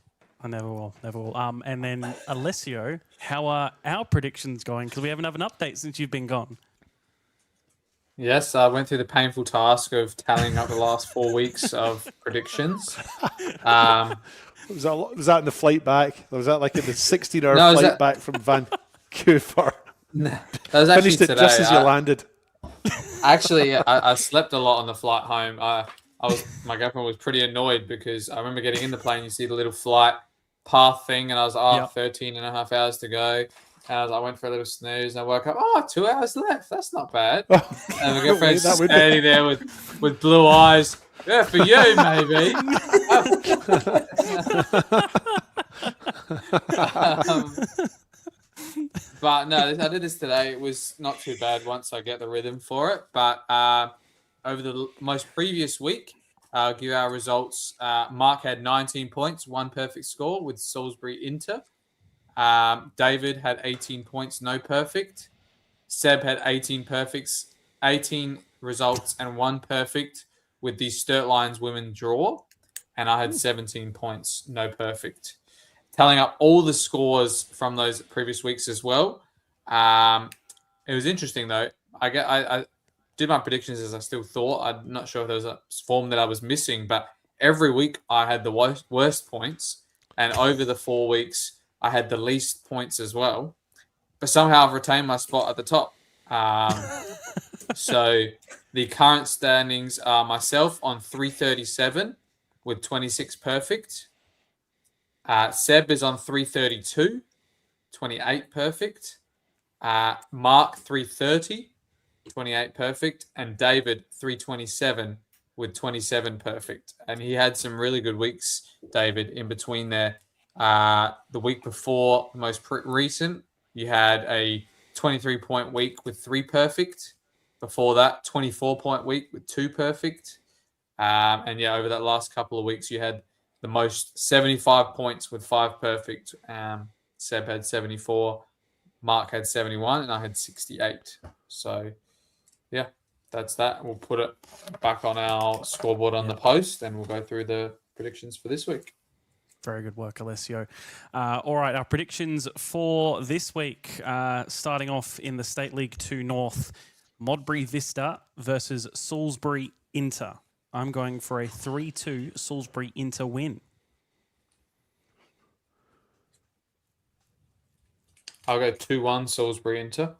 I never will. And then Alessio, how are our predictions going? Because we haven't had an update since you've been gone. Yes, I went through the painful task of tallying up the last 4 weeks of predictions. Was that in the flight back? Or was that like in the 16-hour flight back from Vancouver? No, that was actually Finished it today. just as you landed. Actually, I slept a lot on the flight home. My girlfriend was pretty annoyed because I remember getting in the plane, you see the little flight path thing, and I was 13 and a half hours to go. And I went for a little snooze, and I woke up, 2 hours left. That's not bad. And my girlfriend's standing there with blue eyes. Yeah, for you, maybe. But No, I did this today. It was not too bad once I get the rhythm for it. But over the most previous week, I'll give our results. Mark had 19 points, one perfect score with Salisbury Inter. David had 18 points, no perfect. Seb had 18 perfects, 18 results, and one perfect with the Sturt Lions women draw. And I had 17 points, no perfect. Tallying up all the scores from those previous weeks as well. It was interesting though. I did my predictions as I still thought. I'm not sure if there was a form that I was missing, but every week I had the worst points, and over the 4 weeks I had the least points as well. But somehow I've retained my spot at the top. So the current standings are myself on 337 with 26 perfect. Seb is on 332, 28 perfect. Mark 330, 28 perfect. And David 327 with 27 perfect. And he had some really good weeks, David, in between there. The week before, the most recent, you had a 23-point week with 3 perfect. Before that, 24-point week with 2 perfect. And yeah, over that last couple of weeks, you had the most 75 points with 5 perfect. Seb had 74, Mark had 71, and I had 68. So yeah, that's that. We'll put it back on our scoreboard on the post, and we'll go through the predictions for this week. Very good work, Alessio. All right, our predictions for this week. Starting off in the State League 2 North, Modbury Vista versus Salisbury Inter. I'm going for a 3-2 Salisbury Inter win. I'll go 2-1 Salisbury Inter.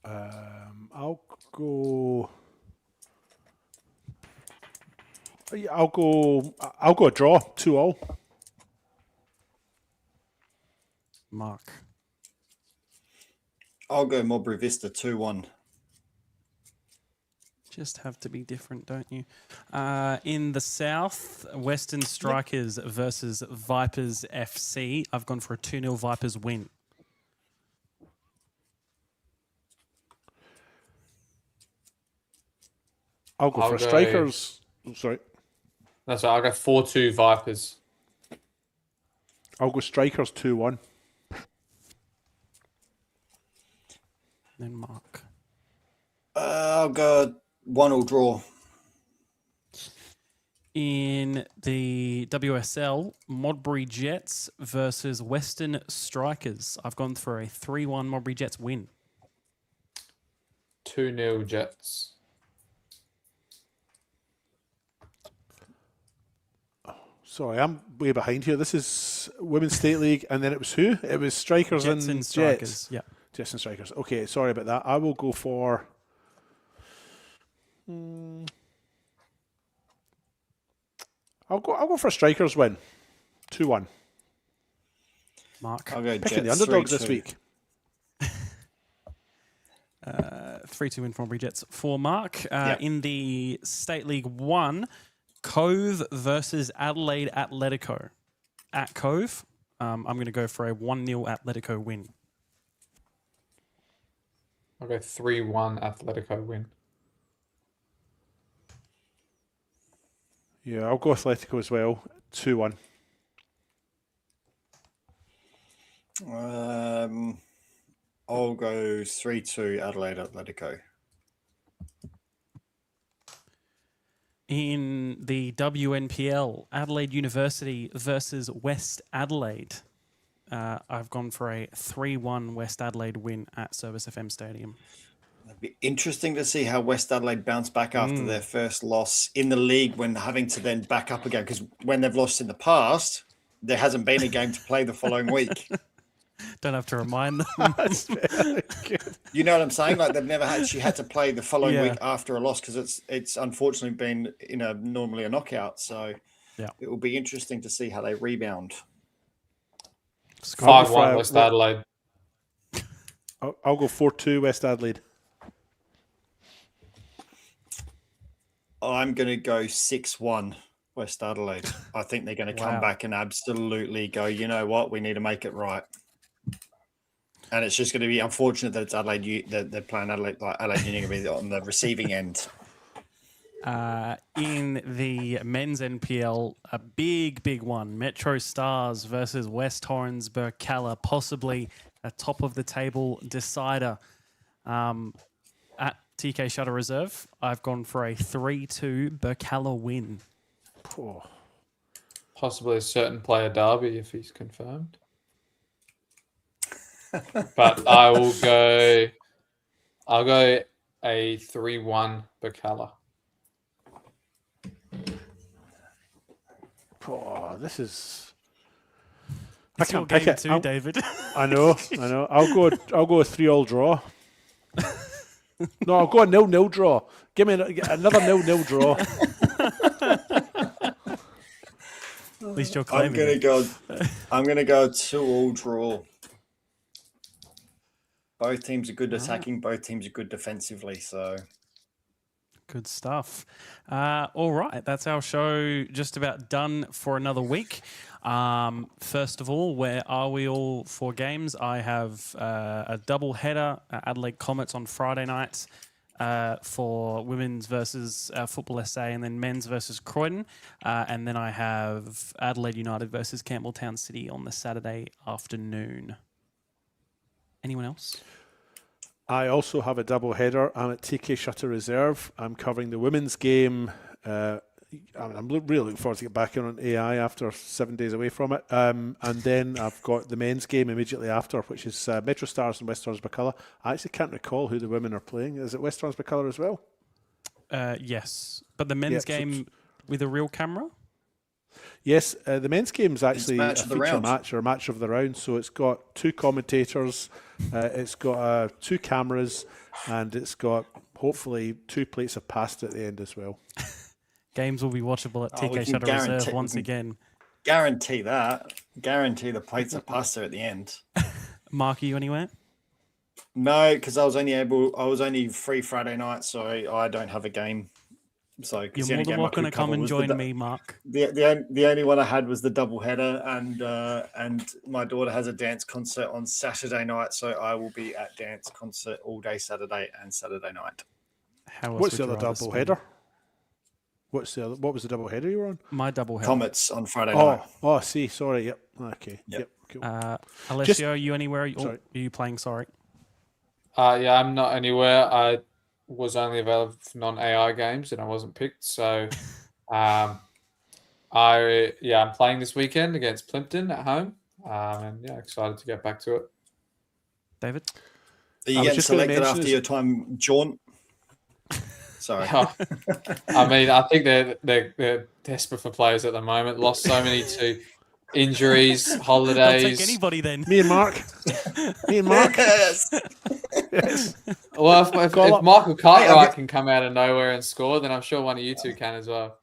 I'll go a draw, 2-2. Mark. I'll go Modbury Vista 2-1. Just have to be different, don't you? In the South, Western Strikers versus Vipers FC. I've gone for a 2-0 Vipers win. I'll go Strikers. Oh, sorry. That's right. I'll go 4-2 Vipers. I'll go Strikers 2-1. Then Mark. I'll go 1-1 draw. In the WSL, Modbury Jets versus Western Strikers. I've gone for a 3-1 Modbury Jets win. 2-0 Jets. Sorry, I'm way behind here. This is Women's State League, and then it was who? It was Strikers Jets and Strikers. Jets. Yeah. Jets and Strikers. Okay, sorry about that. I will go for... I'll go for a Strikers win. 2-1. Mark. I'll go Picking the Jets underdogs 3-2. this week. 3-2 win for Modbury Jets for Mark. In the State League 1, Cove versus Adelaide Atletico. At Cove, I'm going to go for a 1-0 Atletico win. I'll go 3-1 Atletico win. Yeah, I'll go Atletico as well. 2-1. I'll go 3-2 Adelaide Atletico. In the WNPL, Adelaide University versus West Adelaide. I've gone for a 3-1 West Adelaide win at Service FM Stadium. It'd be interesting to see how West Adelaide bounce back after their first loss in the league when having to then back up again. Because when they've lost in the past, there hasn't been a game to play the following week. Don't have to remind them. That's very good. You know what I'm saying? Like they've never actually had to play the following Yeah. week after a loss because it's unfortunately been normally a knockout. So it will be interesting to see how they rebound. 5-1 West Adelaide. I'll go 4-2 West Adelaide. I'm going to go 6-1 West Adelaide. I think they're going to Wow. come back and absolutely go, you know what, we need to make it right. And it's just going to be unfortunate that it's Adelaide. They're playing Adelaide. Like Adelaide Union going to be on the receiving end. In the men's NPL, a big one. Metro Stars versus West Torrens Burkalla, possibly a top of the table decider. At TK Shutter Reserve, I've gone for a 3-2 Burkalla win. Oh, Possibly a certain player derby if he's confirmed. But I'll go a 3-1 Burkalla. oh, this is. It's your game too, David. I know. I'll go a 3-3 draw. No, I'll go a 0-0 draw. Give me another 0-0 draw. At least you're I'm claiming gonna go 2-2 draw. Both teams are good attacking. Both teams are good defensively. So Good stuff. All right, that's our show just about done for another week. First of all, where are we all for games? I have a double header, Adelaide Comets on Friday night for women's versus Football SA, and then men's versus Croydon. And then I have Adelaide United versus Campbelltown City on the Saturday afternoon. Anyone else? I also have a double header. I'm at TK Shutter Reserve. I'm covering the women's game. I'm really looking forward to get back in on AI after 7 days away from it. And then I've got the men's game immediately after, which is Metro Stars and West Torrens Burkalla. I actually can't recall who the women are playing. Is it West Torrens Burkalla as well? Yes, but the men's game with a real camera? Yes, the men's game is actually a feature round. match or a match of the round. So it's got 2 commentators, it's got 2 cameras, and it's got hopefully 2 plates of pasta at the end as well. Games will be watchable at TK Shutter Reserve once again. Guarantee that. Guarantee the plates of pasta at the end. Mark, are you anywhere? No, because I was only free Friday night, so I don't have a game. So you're more than welcome to come and join me, Mark. The only one I had was the double header, and my daughter has a dance concert on Saturday night, so I will be at dance concert all day Saturday and Saturday night. What's the other double header? What was the double header you were on? My double header. Comets on Friday night. Oh, see, sorry. Yep. Okay. Yep. Cool. Alessio, are you anywhere? Are you playing? Sorry. Yeah, I'm not anywhere. I was only available for non-AI games, and I wasn't picked. So, I'm playing this weekend against Plimpton at home, and excited to get back to it. David, are you getting selected after your time jaunt? Sorry. I mean, I think they're desperate for players at the moment. Lost so many to injuries, holidays. I'll take anybody then. Me and Mark. Yes. Well, if Michael Cartwright can come out of nowhere and score, then I'm sure one of you two can as well.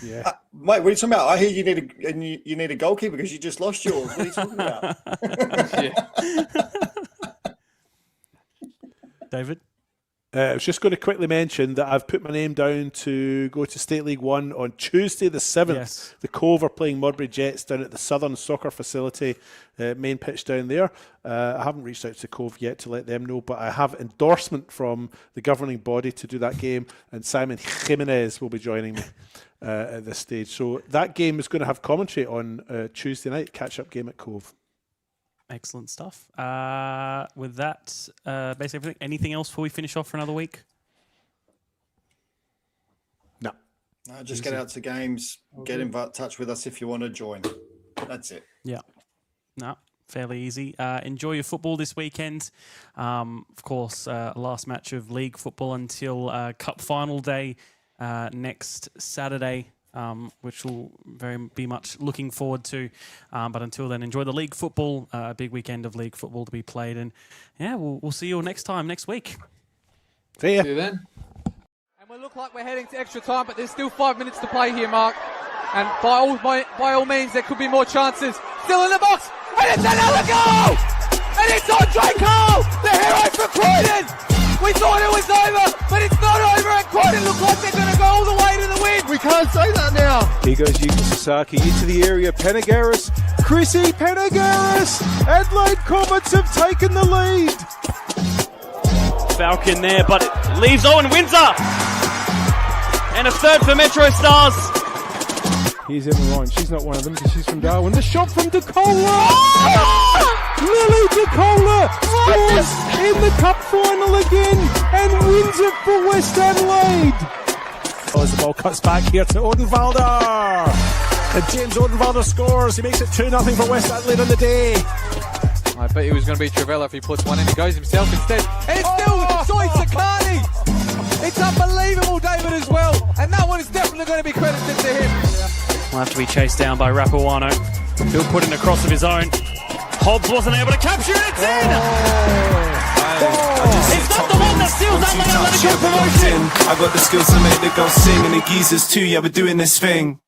Yeah. Mate, what are you talking about? I hear you need a goalkeeper because you just lost yours. What are you talking about? David? I was just going to quickly mention that I've put my name down to go to State League 1 on Tuesday the 7th. Yes. The Cove are playing Modbury Jets down at the Southern Soccer Facility, main pitch down there. I haven't reached out to Cove yet to let them know, but I have endorsement from the governing body to do that game, and Simon Jimenez will be joining me at this stage. So that game is going to have commentary on Tuesday night, catch-up game at Cove. Excellent stuff. With that, basically everything. Anything else before we finish off for another week? No, just get out to games. Get in touch with us if you want to join. That's it. Yeah. No, fairly easy. Enjoy your football this weekend. Of course, last match of league football until cup final day next Saturday. Which will be much looking forward to. But until then, enjoy the league football. A big weekend of league football to be played. And yeah, we'll see you all next week. See ya. See you then. And we look like we're heading to extra time, but there's still 5 minutes to play here, Mark. And by all means, there could be more chances. Still in the box, and it's another goal! And it's Andre Cole, the hero for Croydon! We thought it was over, but it's not over, and Croydon look like they're going to go all the way to the win! can't say that now. Here goes Yuki Sasaki into the area. Panagaris, Chrissy Panagaris. Adelaide Comets have taken the lead. Falcon there, but it leaves Owen Windsor. And a third for Metro Stars. Here's Emma Ryan. She's not one of them because she's from Darwin. The shot from DeCola. Lily DeCola scores in the cup final again and wins it for West Adelaide. As the ball cuts back here to Odenwalder. And James Odenwalder scores. He makes it 2-0 for West Adelaide on the day. I bet he was going to be Travella if he puts one in. He goes himself instead. And it's still Soy Sakani. It's unbelievable, David, as well. And that one is definitely going to be credited to him. Will have to be chased down by Rapawano. He'll put in a cross of his own. Hobbs wasn't able to capture it. It's in! It's not the one that steals Adelaide Athletic promotion. I got the skills to make the girls sing, and the geezers too. Yeah, we're doing this thing.